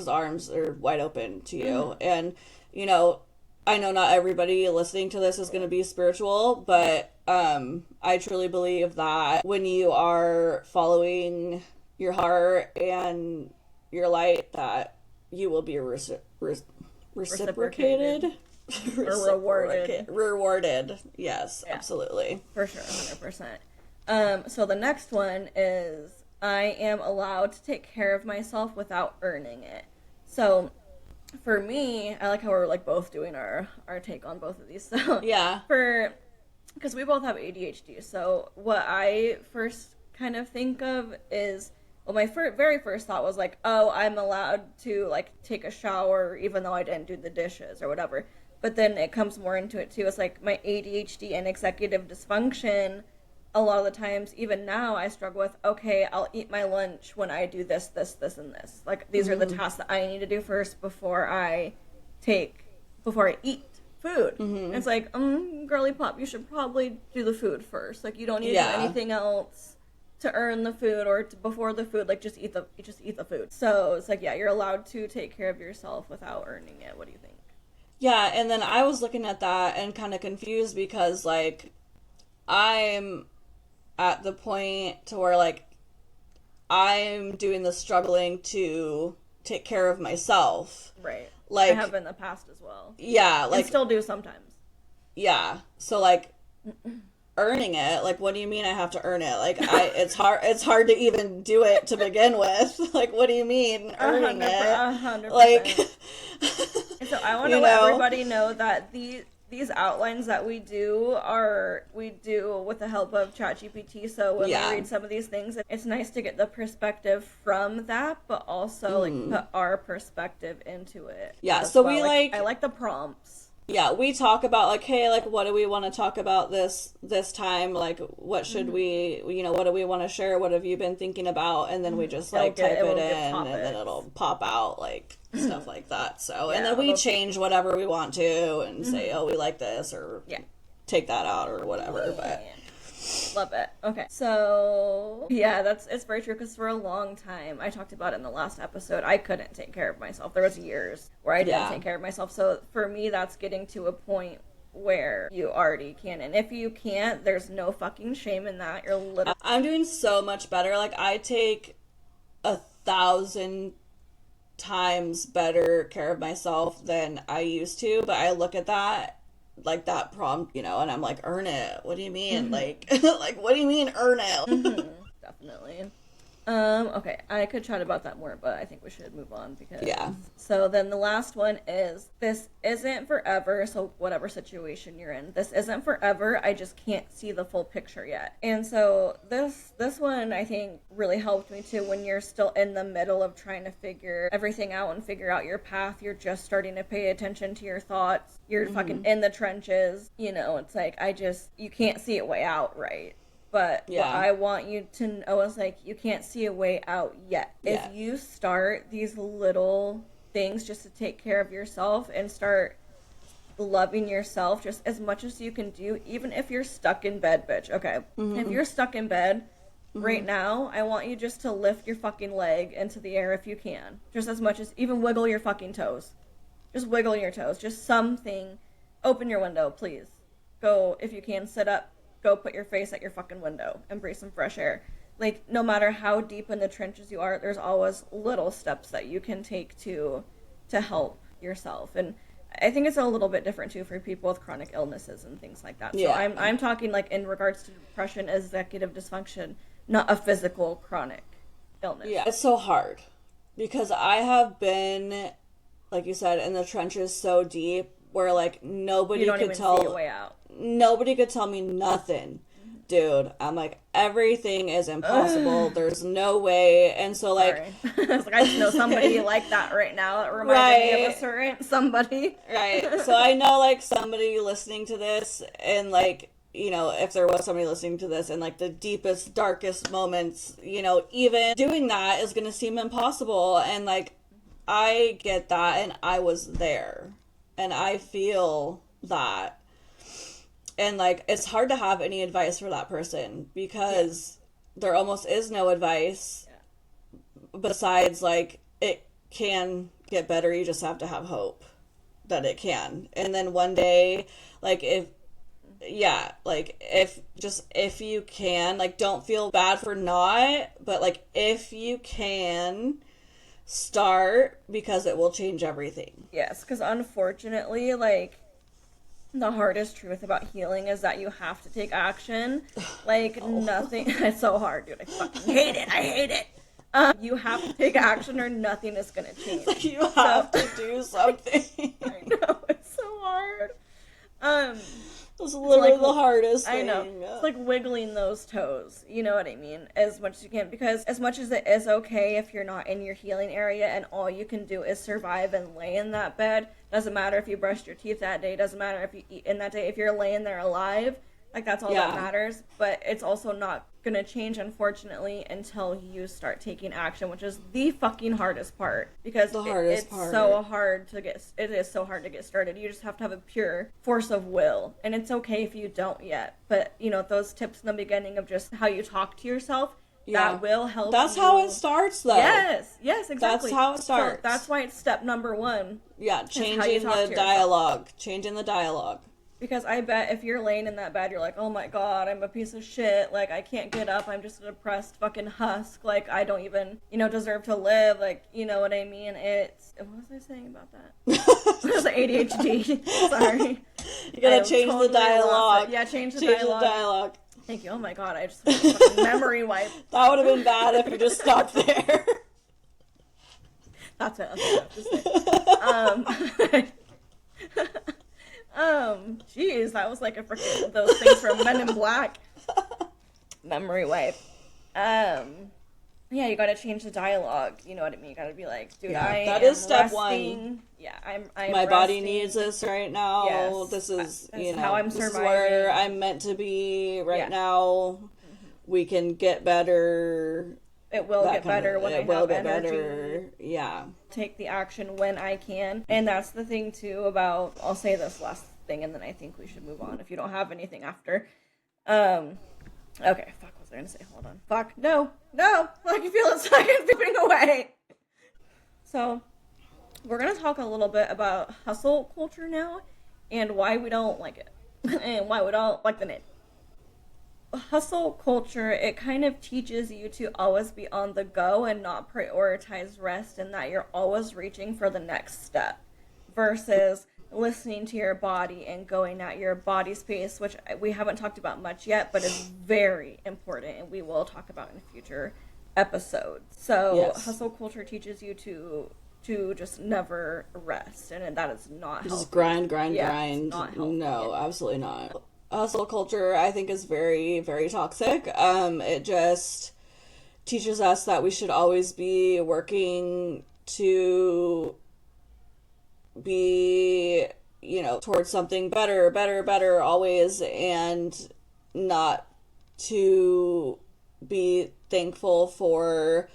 arms are wide open to you. And, I know not everybody listening to this is going to be spiritual, but I truly believe that when you are following your heart and your light, that you will be reciprocated or rewarded. Yes, absolutely, for sure, 100%. So the next one is, I am allowed to take care of myself without earning it. So for me, I like how we're, like, both doing our take on both of these. So yeah, because we both have ADHD. So what I first kind of think of is, well, my very first thought was, like, oh, I'm allowed to, like, take a shower even though I didn't do the dishes or whatever. But then it comes more into it, too. It's, like, my ADHD and executive dysfunction, a lot of the times, even now, I struggle with, okay, I'll eat my lunch when I do this, this, this, and this. Like, these are the tasks that I need to do first before I eat food. It's like, girly pop, you should probably do the food first. Like, you don't need to do anything else to earn the food or before the food. Like, just eat the food. So it's like, you're allowed to take care of yourself without earning it. What do you think? Yeah, and then I was looking at that and kind of confused because, like, I'm at the point to where, like, I'm doing the struggling to take care of myself. Right. Like, I have in the past as well. Yeah, like, and still do sometimes. Yeah. So, like, earning it, like, what do you mean I have to earn it? Like, it's hard to even do it to begin with. Like, what do you mean earning 100%. Like, so I want to let everybody know that these outlines that we do with the help of ChatGPT. So when we read some of these things, it's nice to get the perspective from that, but also like put our perspective into it. Yeah. So well. I like the prompts. Yeah, we talk about, like, hey, like, what do we want to talk about this time? Like, what should we, what do we want to share? What have you been thinking about? And then we just, like, type it in, and then it'll pop out, like, stuff like that. So, and then we change whatever we want to and say, oh, we like this, or take that out, or whatever. But Love it. Okay. So, yeah, it's very true because for a long time, I talked about it in the last episode, I couldn't take care of myself. There was years where I didn't take care of myself. So for me, that's getting to a point where you already can. And if you can't, there's no fucking shame in that. You're literally... I'm doing so much better. Like, I take 1,000 times better care of myself than I used to, but I look at that, like, that prompt, you know, and I'm like, earn it. What do you mean? Like, like, what do you mean earn it? Definitely. Okay, I could chat about that more, but I think we should move on because... Yeah. So then the last one is, this isn't forever, so whatever situation you're in, this isn't forever, I just can't see the full picture yet. And so this one, I think, really helped me too when you're still in the middle of trying to figure everything out and figure out your path. You're just starting to pay attention to your thoughts. You're fucking in the trenches. You know, it's like, you can't see a way out, right? But what I want you to know is, like, you can't see a way out yet. If you start these little things just to take care of yourself and start loving yourself just as much as you can do, even if you're stuck in bed, bitch. Okay. If you're stuck in bed right now, I want you just to lift your fucking leg into the air if you can. Just as much as, even wiggle your fucking toes. Just wiggle your toes. Just something. Open your window, please. Go, if you can, sit up. Go put your face at your fucking window and breathe some fresh air. Like, no matter how deep in the trenches you are, there's always little steps that you can take to help yourself. And I think it's a little bit different too for people with chronic illnesses and things like that. So I'm talking, like, in regards to depression, executive dysfunction, not a physical chronic illness. Yeah, it's so hard because I have been, like you said, in the trenches so deep where, like, nobody could tell... see a way out. Nobody could tell me nothing. Dude, I'm like, everything is impossible. There's no way. And so, like... I was like, I just know somebody like that right now. That reminds me of a certain somebody. Right. So I know, like, somebody listening to this and, like, you know, if there was somebody listening to this in, like, the deepest, darkest moments, you know, even doing that is going to seem impossible. And, like, I get that, and I was there. And I feel that. And, like, it's hard to have any advice for that person because there almost is no advice besides, like, it can get better. You just have to have hope that it can. And then one day, like, if you can, like, don't feel bad for not, but, like, if you can, start, because it will change everything. Yes, because unfortunately, like, the hardest truth about healing is that you have to take action. Like, nothing... It's so hard, dude. I fucking hate it. I hate it. You have to take action or nothing is going to change. Like, you have to do something. I know. It's so hard. It's literally like, the hardest thing. I know. It's like wiggling those toes. You know what I mean? As much as you can. Because as much as it is okay if you're not in your healing area and all you can do is survive and lay in that bed, doesn't matter if you brushed your teeth that day, doesn't matter if you eat in that day, if you're laying there alive, like, that's all that matters. But it's also not gonna change, unfortunately, until you start taking action, which is the fucking hardest part. Because it's so hard to get, it is so hard to get started. You just have to have a pure force of will. And it's okay if you don't yet. But, you know, those tips in the beginning of just how you talk to yourself, that will help. That's how it starts, though. Yes, exactly. That's how it starts. So that's why it's step number one. Yeah, changing the dialogue. Changing the dialogue. Because I bet if you're laying in that bed, you're like, oh my god, I'm a piece of shit. Like, I can't get up. I'm just a depressed fucking husk. Like, I don't even, you know, deserve to live. Like, you know what I mean? What was I saying about that? It was ADHD. Sorry. You gotta change the dialogue. Yeah, change the dialogue. Thank you. Oh my god, I just fucking memory wipe. That would have been bad if you just stopped there. That's it. Jeez, that was like a freaking those things from Men in Black. Memory wipe. Yeah, you gotta change the dialogue. You know what I mean? You gotta be like, dude, that is step one. Yeah, I'm my body needs this right now. Yes, this is, you know, how I'm surviving. This is where I'm meant to be right now. We can get better. It will get better when I have energy. Yeah. Take the action when I can. And that's the thing, too, about... I'll say this last thing, and then I think we should move on if you don't have anything after. Okay, fuck, what was I gonna say? Hold on. Fuck, no, I can feel it slipping away. So, we're gonna talk a little bit about hustle culture now, and why we don't like it, and why we don't like the name. Hustle culture, it kind of teaches you to always be on the go and not prioritize rest, and that you're always reaching for the next step, versus listening to your body and going at your body's pace, which we haven't talked about much yet, but is very important, and we will talk about in future episodes. So yes. Hustle culture teaches you to just never rest, and that is not healthy. Just grind. No, absolutely not. Hustle culture, I think, is very, very toxic. It just teaches us that we should always be working to be, towards something better always, and not to be thankful for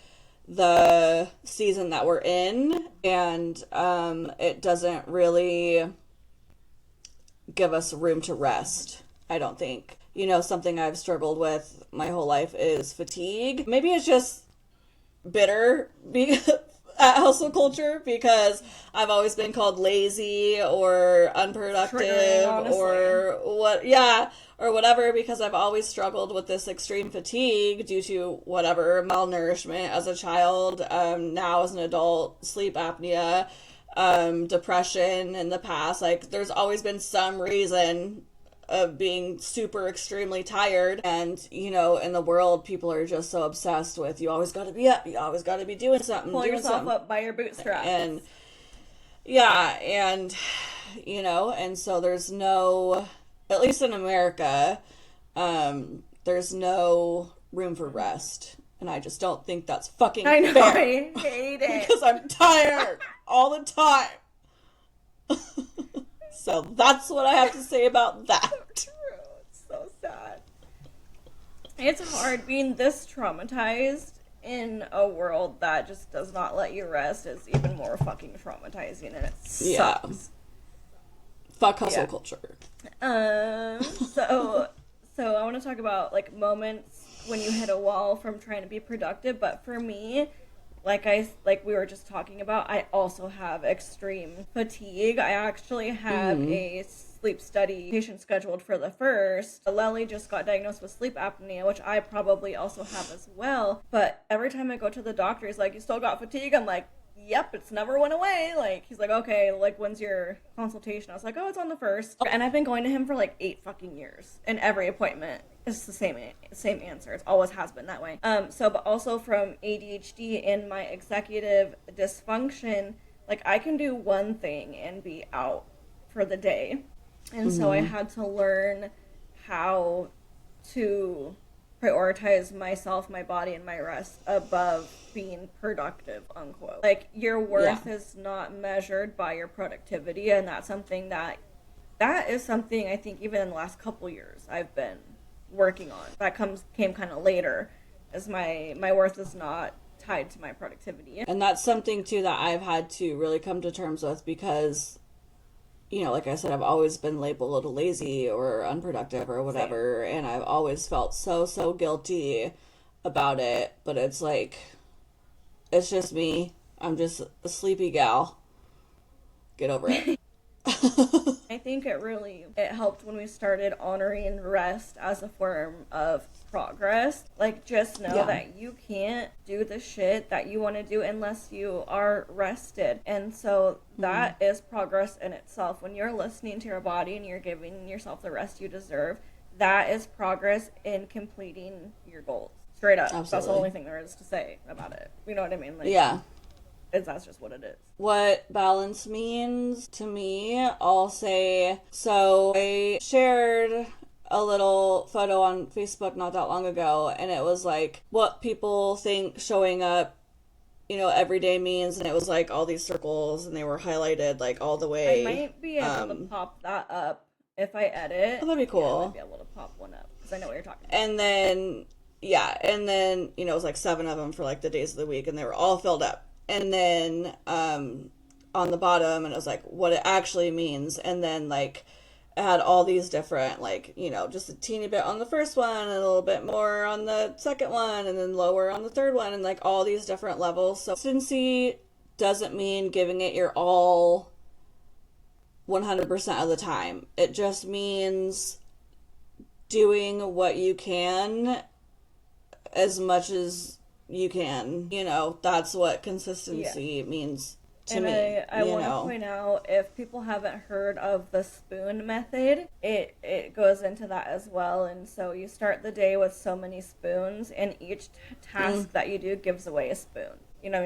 the season that we're in. And it doesn't really give us room to rest, I don't think. Something I've struggled with my whole life is fatigue. Maybe it's just bitter at hustle culture, because I've always been called lazy or unproductive or whatever, because I've always struggled with this extreme fatigue due to whatever, malnourishment as a child, now as an adult, sleep apnea, depression in the past. Like, there's always been some reason of being super extremely tired, and in the world, people are just so obsessed with, you always got to be up, you always got to be doing something, pull yourself up by your bootstraps, and and so there's no, at least in America, there's no room for rest, and I just don't think that's fucking fair. I hate it because I'm tired all the time. So that's what I have to say about that. So true. It's so sad. It's hard being this traumatized in a world that just does not let you rest. Is even more fucking traumatizing, and it sucks. Yeah. Fuck hustle culture. So I want to talk about like moments when you hit a wall from trying to be productive. But for me, like we were just talking about, I also have extreme fatigue. I actually have a sleep study patient scheduled for the 1st. Lelli just got diagnosed with sleep apnea, which I probably also have as well. But every time I go to the doctor, he's like, "You still got fatigue?" I'm like, "Yep, it's never went away." Like, he's like, "Okay, like, when's your consultation?" I was like, "Oh, it's on the 1st. And I've been going to him for like 8 fucking years. And every appointment is the same answer. It always has been that way. But also from ADHD and my executive dysfunction, like, I can do one thing and be out for the day. And so I had to learn how to prioritize myself, my body, and my rest above being productive, unquote. Like, your worth is not measured by your productivity, and that is something I think even in the last couple years I've been working on. That came kind of later, as my worth is not tied to my productivity. And that's something too that I've had to really come to terms with, because like I said, I've always been labeled lazy or unproductive or whatever. Same. And I've always felt so guilty about it. But it's like, it's just me. I'm just a sleepy gal. Get over it. I think it helped when we started honoring rest as a form of progress. Like, just know that you can't do the shit that you want to do unless you are rested. And so that is progress in itself. When you're listening to your body and you're giving yourself the rest you deserve, that is progress in completing your goals. Straight up. Absolutely. That's the only thing there is to say about it. You know what I mean? Like, yeah. That's just what it is. What balance means to me, I'll say, so I shared a little photo on Facebook not that long ago, and it was like what people think showing up, every day means, and it was like all these circles, and they were highlighted like all the way. I might be able to pop that up if I edit. Oh, that'd be cool. I might be able to pop one up, because I know what you're talking about. And then, it was like 7 of them for like the days of the week, and they were all filled up. And then on the bottom, and it was like what it actually means, and then like had all these different, like, just a teeny bit on the first one and a little bit more on the second one and then lower on the third one and like all these different levels. So consistency doesn't mean giving it your all 100% of the time. It just means doing what you can as much as you can. That's what consistency means to me. I want to point out, if people haven't heard of the spoon method, it goes into that as well. And so you start the day with so many spoons, and each task that you do gives away a spoon.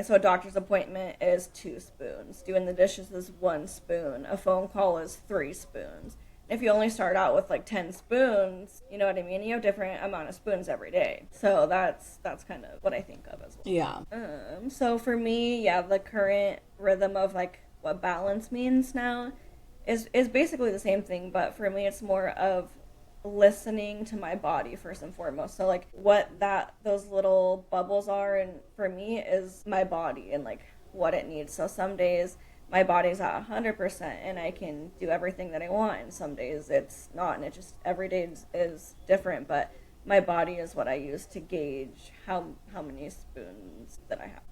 So a doctor's appointment is 2 spoons. Doing the dishes is 1 spoon. A phone call is 3 spoons. If you only start out with like 10 spoons, you know what I mean? You have different amount of spoons every day. So that's kind of what I think of as well. Yeah. So for me, the current rhythm of like what balance means now is basically the same thing, but for me it's more of listening to my body first and foremost. So like what those little bubbles are, and for me is my body and like what it needs. So some days my body's at 100% and I can do everything that I want, and some days it's not, and it just every day is different. But my body is what I use to gauge how many spoons that I have.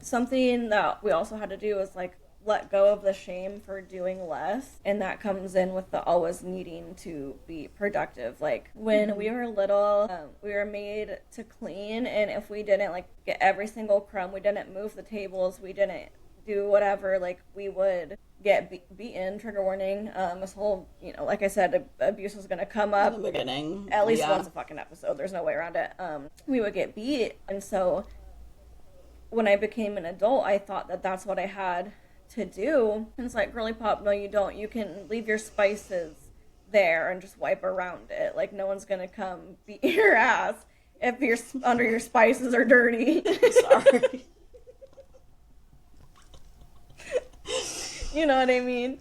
Something that we also had to do is like let go of the shame for doing less, and that comes in with the always needing to be productive. Like when we were little, we were made to clean, and if we didn't like get every single crumb, we didn't move the tables, we didn't do whatever, like we would get beaten. Trigger warning. This whole, like I said, abuse was gonna come up in the beginning, at least once a fucking episode. There's no way around it. We would get beat, and so when I became an adult, I thought that that's what I had to do. And it's like, girly pop, no you don't. You can leave your spices there and just wipe around it. Like no one's gonna come beat your ass if your under your spices are dirty. Sorry. You know what I mean?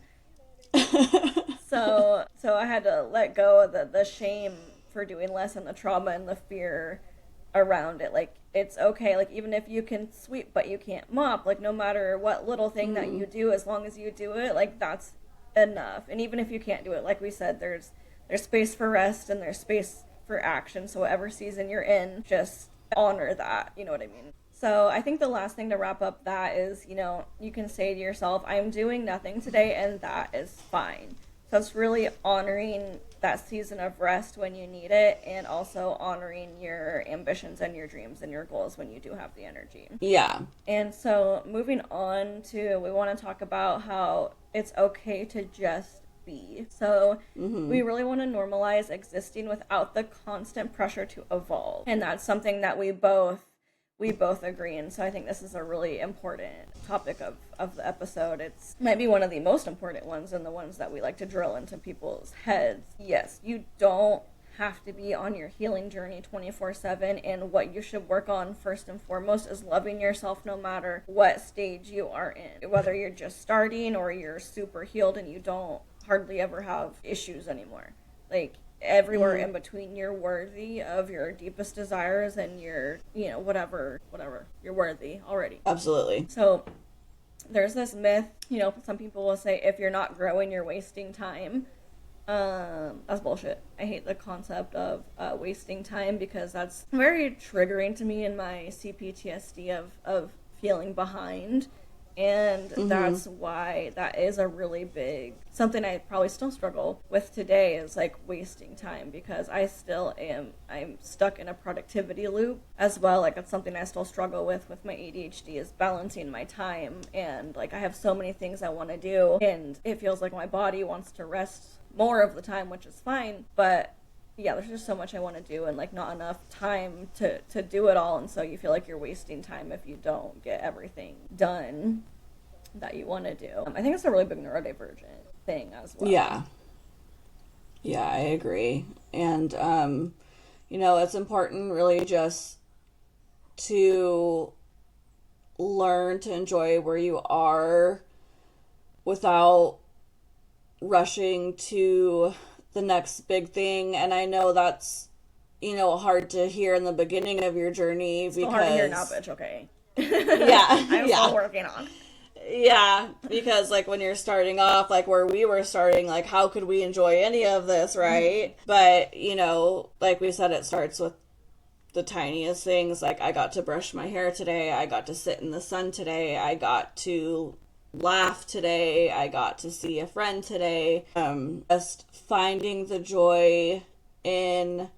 So I had to let go of the shame for doing less and the trauma and the fear around it. Like it's okay, like even if you can sweep but you can't mop, like no matter what little thing that you do, as long as you do it, like that's enough. And even if you can't do it, like we said, there's space for rest and there's space for action. So whatever season you're in, just honor that. You know what I mean? So I think the last thing to wrap up that is, you can say to yourself, I'm doing nothing today, and that is fine. So it's really honoring that season of rest when you need it, and also honoring your ambitions and your dreams and your goals when you do have the energy. Yeah. And so moving on to, we want to talk about how it's okay to just be. So we really want to normalize existing without the constant pressure to evolve. And that's something that we both agree. And so I think this is a really important topic of the episode. It's might be one of the most important ones, and the ones that we like to drill into people's heads. Yes, you don't have to be on your healing journey 24/7, and what you should work on first and foremost is loving yourself no matter what stage you are in. Whether you're just starting or you're super healed and you don't hardly ever have issues anymore. Like everywhere in between, you're worthy of your deepest desires, and you're, whatever, you're worthy already. Absolutely. So there's this myth, some people will say, if you're not growing, you're wasting time. That's bullshit. I hate the concept of wasting time, because that's very triggering to me in my CPTSD of feeling behind. And that's why that is a really big, something I probably still struggle with today, is like wasting time, because I'm stuck in a productivity loop as well. Like that's something I still struggle with my ADHD, is balancing my time. And like I have so many things I want to do, and it feels like my body wants to rest more of the time, which is fine. But yeah, there's just so much I want to do, and like not enough time to do it all. And so you feel like you're wasting time if you don't get everything done that you want to do. I think it's a really big neurodivergent thing as well. Yeah, I agree. And it's important really just to learn to enjoy where you are without rushing to the next big thing. And I know that's hard to hear in the beginning of your journey, it's because hard to hear now, bitch. Okay. Yeah. I'm still working on. Yeah, because like when you're starting off, like where we were starting, like how could we enjoy any of this, right? But, you know, like we said, it starts with the tiniest things. Like I got to brush my hair today, I got to sit in the sun today, I got to laugh today, I got to see a friend today. Just finding the joy in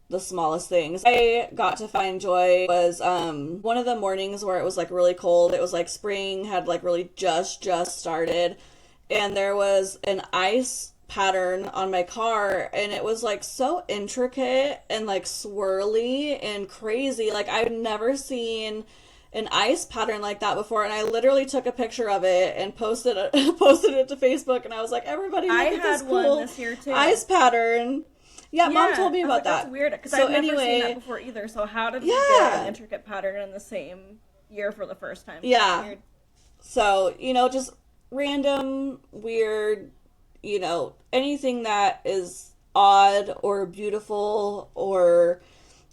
the smallest things. I got to find joy was one of the mornings where it was like really cold. It was like spring had like really just started, and there was an ice pattern on my car, and it was like so intricate and like swirly and crazy. Like I've never seen an ice pattern like that before, and I literally took a picture of it and posted it to Facebook, and I was like, everybody look at this cool one this year too. ice pattern. Yeah, Mom told me about that. That's weird, because I've never seen that before either. So how did we get an intricate pattern in the same year for the first time? Yeah. Weird. So, you know, just random, weird, you know, anything that is odd or beautiful or,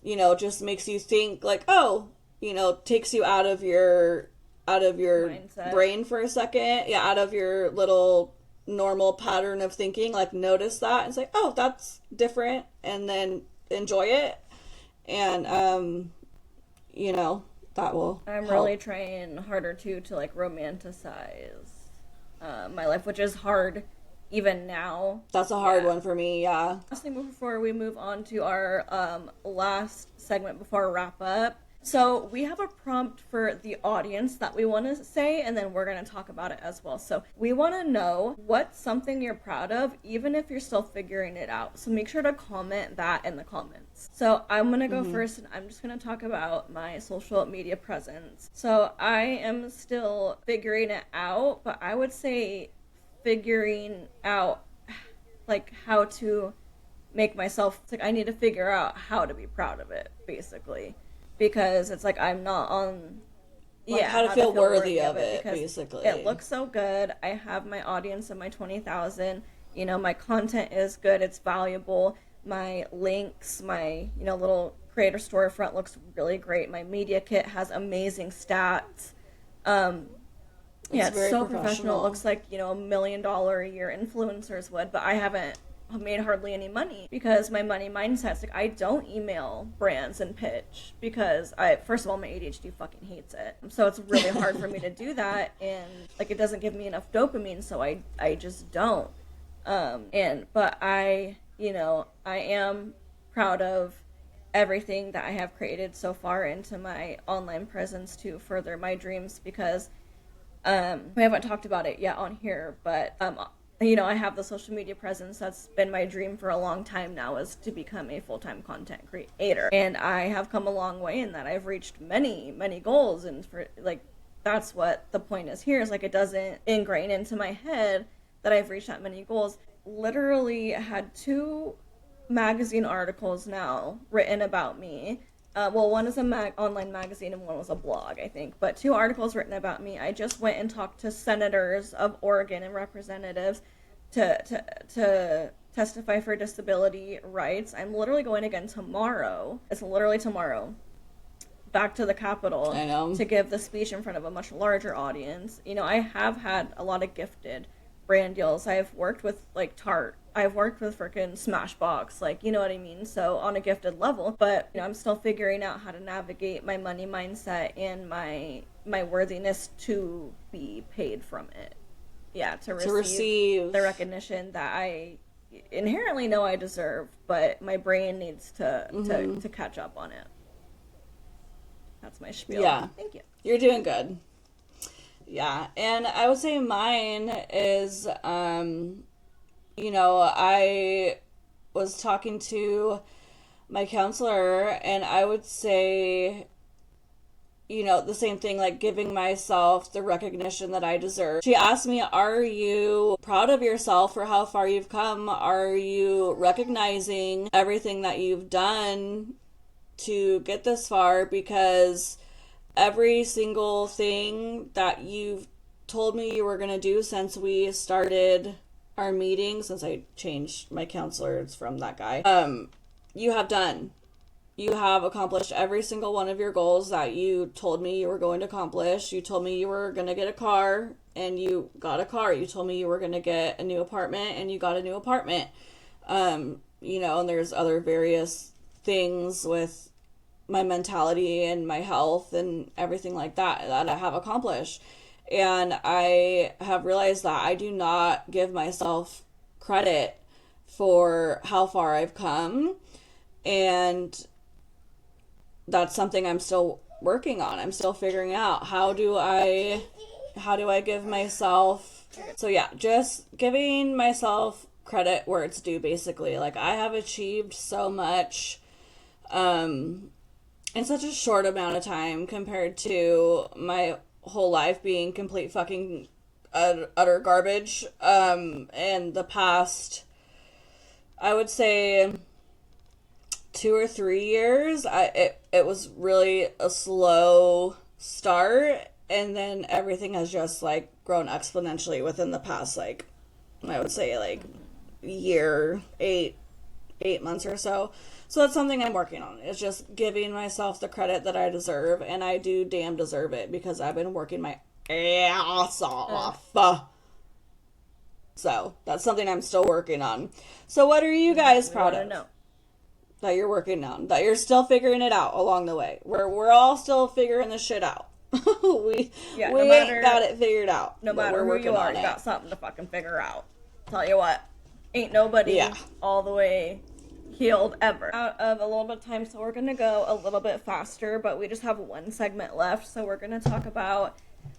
you know, just makes you think like, oh, you know, takes you out of your mindset. Brain for a second. Yeah, out of your little normal pattern of thinking, like notice that and say, oh, that's different, and then enjoy it. And you know, that will I'm help. really trying harder to like romanticize my life, which is hard even now. That's a hard one for me. Yeah. Lastly, before we move on to our last segment before our wrap up, so we have a prompt for the audience that we want to say, and then we're going to talk about it as well. So we want to know what's something you're proud of, even if you're still figuring it out. So make sure to comment that in the comments. So I'm going to go first, and I'm just going to talk about my social media presence. So I am still figuring it out, but I would say figuring out like how to make myself, it's like I need to figure out how to be proud of it, basically. Because it's like I'm not on, how to feel worthy of it, basically. It looks so good. I have my audience of my 20,000. You know, my content is good. It's valuable. My links, my, you know, little creator storefront looks really great. My media kit has amazing stats. It's so professional. It looks like, you know, $1 million a year influencers would, but I haven't made hardly any money because my money mindset's like I don't email brands and pitch because first of all, my ADHD fucking hates it, so it's really hard for me to do that, and like it doesn't give me enough dopamine, so I just don't. But I, you know, I am proud of everything that I have created so far into my online presence to further my dreams, because we haven't talked about it yet on here, but you know, I have the social media presence. That's been my dream for a long time now, is to become a full-time content creator. And I have come a long way in that. I've reached many, many goals. And for like, that's what the point is here, is like, it doesn't ingrain into my head that I've reached that many goals. Literally had 2 magazine articles now written about me. Well, one is a online magazine and one was a blog, I think. But 2 articles written about me. I just went and talked to senators of Oregon and representatives to testify for disability rights. I'm literally going again tomorrow. It's literally tomorrow. Back to the Capitol. I know. To give the speech in front of a much larger audience. You know, I have had a lot of gifted brand deals. I've worked with like Tarte. I've worked with freaking Smashbox, like, you know what I mean? So on a gifted level, but you know, I'm still figuring out how to navigate my money mindset and my worthiness to be paid from it. Yeah, to receive the recognition that I inherently know I deserve, but my brain needs to catch up on it. That's my spiel. Yeah. Thank you. You're doing good. Yeah, and I would say mine is, you know, I was talking to my counselor, and I would say, you know, the same thing, like giving myself the recognition that I deserve. She asked me, are you proud of yourself for how far you've come? Are you recognizing everything that you've done to get this far? Because every single thing that you've told me you were going to do since we started our meeting, since I changed my counselors from that guy, you have done. you have accomplished every single one of your goals that you told me you were going to accomplish. You told me you were going to get a car and you got a car. You told me you were going to get a new apartment and you got a new apartment. You know, and there's other various things with my mentality and my health and everything like that that I have accomplished. And I have realized that I do not give myself credit for how far I've come. And that's something I'm still working on. I'm still figuring out how do I give myself, so yeah, just giving myself credit where it's due, basically. Like, I have achieved so much in such a short amount of time compared to my whole life being complete fucking utter garbage. And the past, I would say 2 or 3 years, it was really a slow start, and then everything has just like grown exponentially within the past, like, I would say like year, 8 months or so. So that's something I'm working on. It's just giving myself the credit that I deserve, and I do damn deserve it because I've been working my ass off. So that's something I'm still working on. So what are you guys proud of? Know. That you're working on, that you're still figuring it out along the way. We're all still figuring this shit out. we ain't got it figured out. No matter who you are, you got something to fucking figure out. Tell you what, ain't nobody all the way healed ever. Out of a little bit of time, so we're gonna go a little bit faster, but we just have one segment left, so we're gonna talk about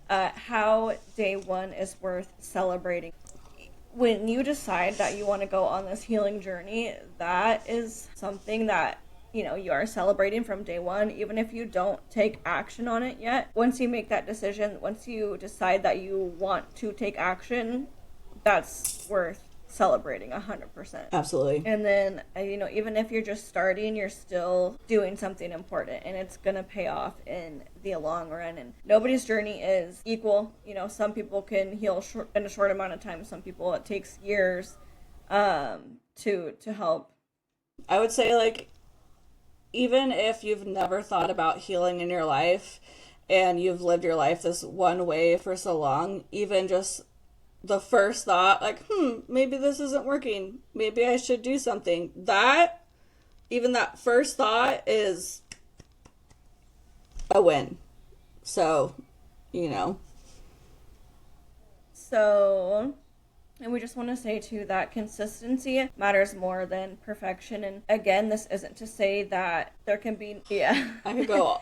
how day one is worth celebrating. When you decide that you want to go on this healing journey, that is something that, you know, you are celebrating from day one, even if you don't take action on it yet. Once you make that decision, once you decide that you want to take action, that's worth celebrating 100%. Absolutely. And then, you know, even if you're just starting, you're still doing something important, and it's going to pay off in the long run. And nobody's journey is equal. You know, some people can heal in a short amount of time. Some people, it takes years to help. I would say, like, even if you've never thought about healing in your life and you've lived your life this one way for so long, even just the first thought, like, maybe this isn't working, maybe I should do something, even that first thought is a win. So, you know. So, and we just want to say too that consistency matters more than perfection. And again, this isn't to say that there can be, I could go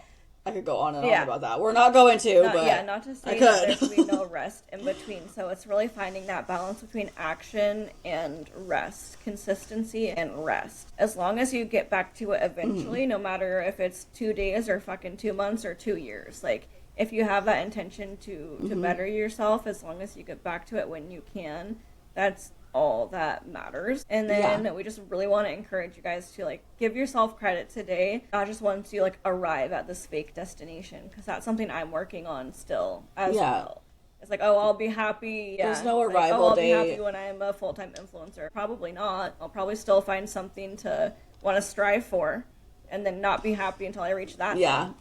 on and on about that. We're not going to, but not to say that there should be no rest in between. So it's really finding that balance between action and rest, consistency and rest. As long as you get back to it eventually, no matter if it's 2 days or fucking 2 months or 2 years, like, if you have that intention to better yourself, as long as you get back to it when you can, that's all that matters. And then we just really want to encourage you guys to, like, give yourself credit today, not just once you, like, arrive at this fake destination, because that's something I'm working on still as well. It's like, oh, I'll be happy. There's no arrival date. I'll be happy when I'm a full-time influencer. Probably not. I'll probably still find something to want to strive for, and then not be happy until I reach that. Yeah.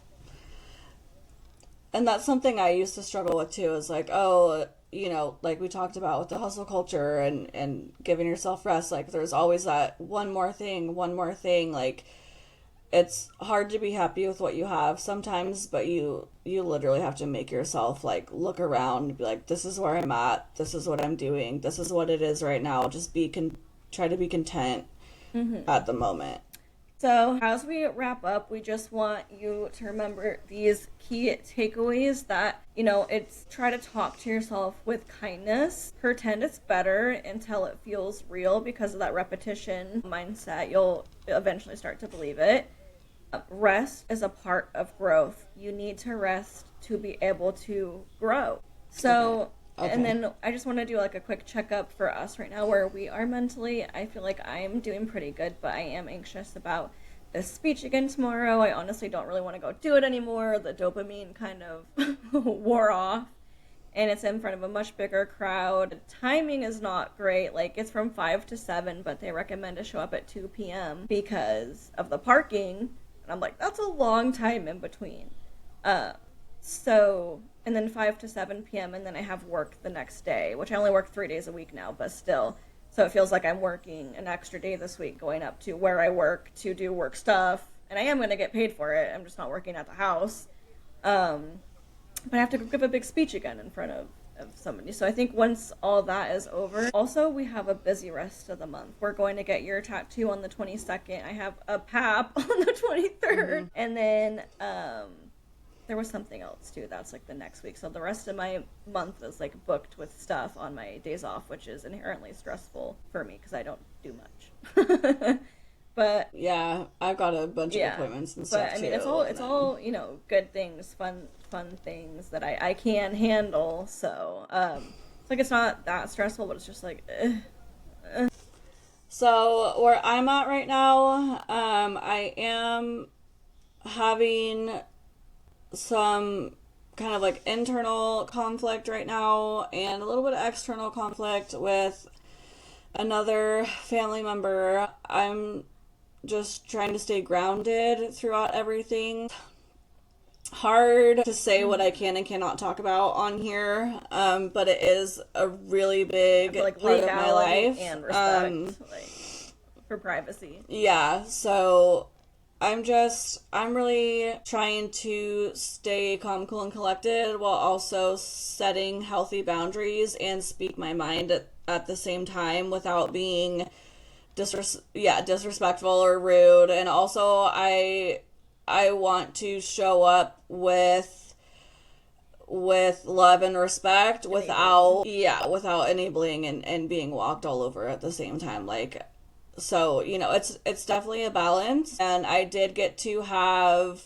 And that's something I used to struggle with too, is like, oh, you know, like we talked about with the hustle culture and giving yourself rest, like there's always that one more thing, like it's hard to be happy with what you have sometimes, but you literally have to make yourself, like, look around and be like, this is where I'm at, this is what I'm doing, this is what it is right now. Just try to be content at the moment. So as we wrap up, we just want you to remember these key takeaways that, you know, it's try to talk to yourself with kindness. Pretend it's better until it feels real, because of that repetition mindset. You'll eventually start to believe it. Rest is a part of growth. You need to rest to be able to grow. So... Okay. And then I just want to do, like, a quick checkup for us right now where we are mentally. I feel like I'm doing pretty good, but I am anxious about this speech again tomorrow. I honestly don't really want to go do it anymore. The dopamine kind of wore off, and it's in front of a much bigger crowd. The timing is not great. Like, it's from 5 to 7, but they recommend to show up at 2 p.m. because of the parking. And I'm like, that's a long time in between. So, and then 5 to 7 p.m., and then I have work the next day, which I only work 3 days a week now, but still. So it feels like I'm working an extra day this week going up to where I work to do work stuff. And I am going to get paid for it. I'm just not working at the house. But I have to give a big speech again in front of somebody. So I think once all that is over, also we have a busy rest of the month. We're going to get your tattoo on the 22nd. I have a PAP on the 23rd. And then there was something else too. That's like the next week. So the rest of my month is like booked with stuff on my days off, which is inherently stressful for me because I don't do much. But yeah, I've got a bunch of appointments and stuff. But I mean, it's all good things, fun things that I can handle. So it's like it's not that stressful, but it's just like. So where I'm at right now, I am having some kind of like internal conflict right now, and a little bit of external conflict with another family member. I'm just trying to stay grounded throughout everything. Hard to say what I can and cannot talk about on here, but it is a really big part of my life. And respect, for privacy. Yeah, so I'm really trying to stay calm, cool, and collected while also setting healthy boundaries and speak my mind at the same time without being disrespectful or rude. And also I want to show up with love and respect without enabling and being walked all over at the same time. Like, so, it's definitely a balance. And I did get to have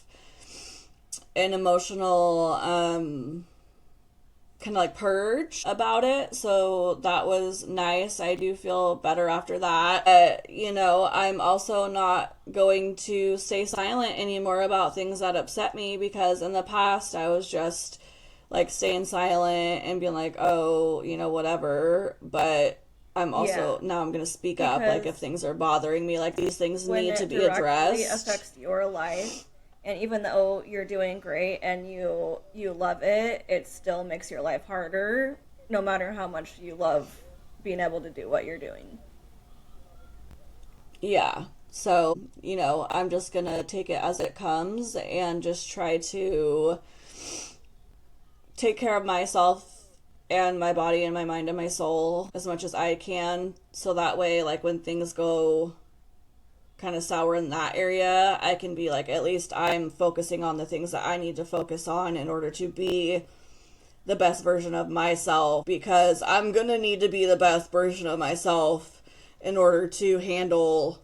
an emotional kind of like purge about it, so that was nice. I do feel better after that. I'm also not going to stay silent anymore about things that upset me, because in the past I was just like staying silent and being like, oh, whatever. But I'm also now I'm gonna speak up, like if things are bothering me, like these things need to be addressed. It affects your life. And even though you're doing great and you love it, it still makes your life harder, no matter how much you love being able to do what you're doing. Yeah. So, I'm just going to take it as it comes and just try to take care of myself and my body and my mind and my soul as much as I can. So that way, like, when things go kind of sour in that area, I can be like, at least I'm focusing on the things that I need to focus on in order to be the best version of myself, because I'm gonna need to be the best version of myself in order to handle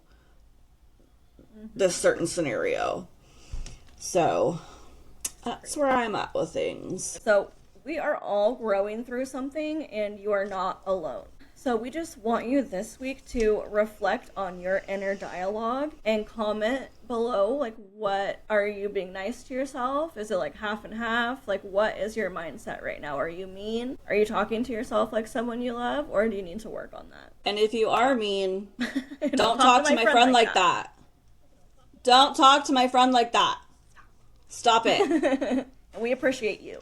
this certain scenario. So that's where I'm at with things. So we are all growing through something, and you are not alone. So we just want you this week to reflect on your inner dialogue and comment below, like, what are you being nice to yourself? Is it like half and half? Like, what is your mindset right now? Are you mean? Are you talking to yourself like someone you love, or do you need to work on that? And if you are mean, don't talk to my friend like that. Don't talk to my friend like that. Stop it. We appreciate you.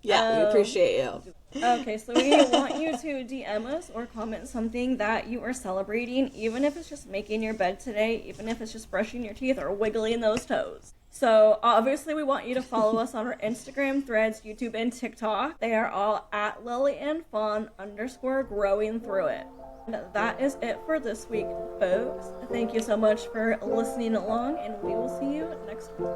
Yeah, we appreciate you. Okay, so we want you to DM us or comment something that you are celebrating, even if it's just making your bed today, even if it's just brushing your teeth or wiggling those toes. So obviously we want you to follow us on our Instagram, Threads, YouTube, and TikTok. They are all at Lelli and Fawn _ growing through it. And that is it for this week, folks. Thank you so much for listening along, and we will see you next week.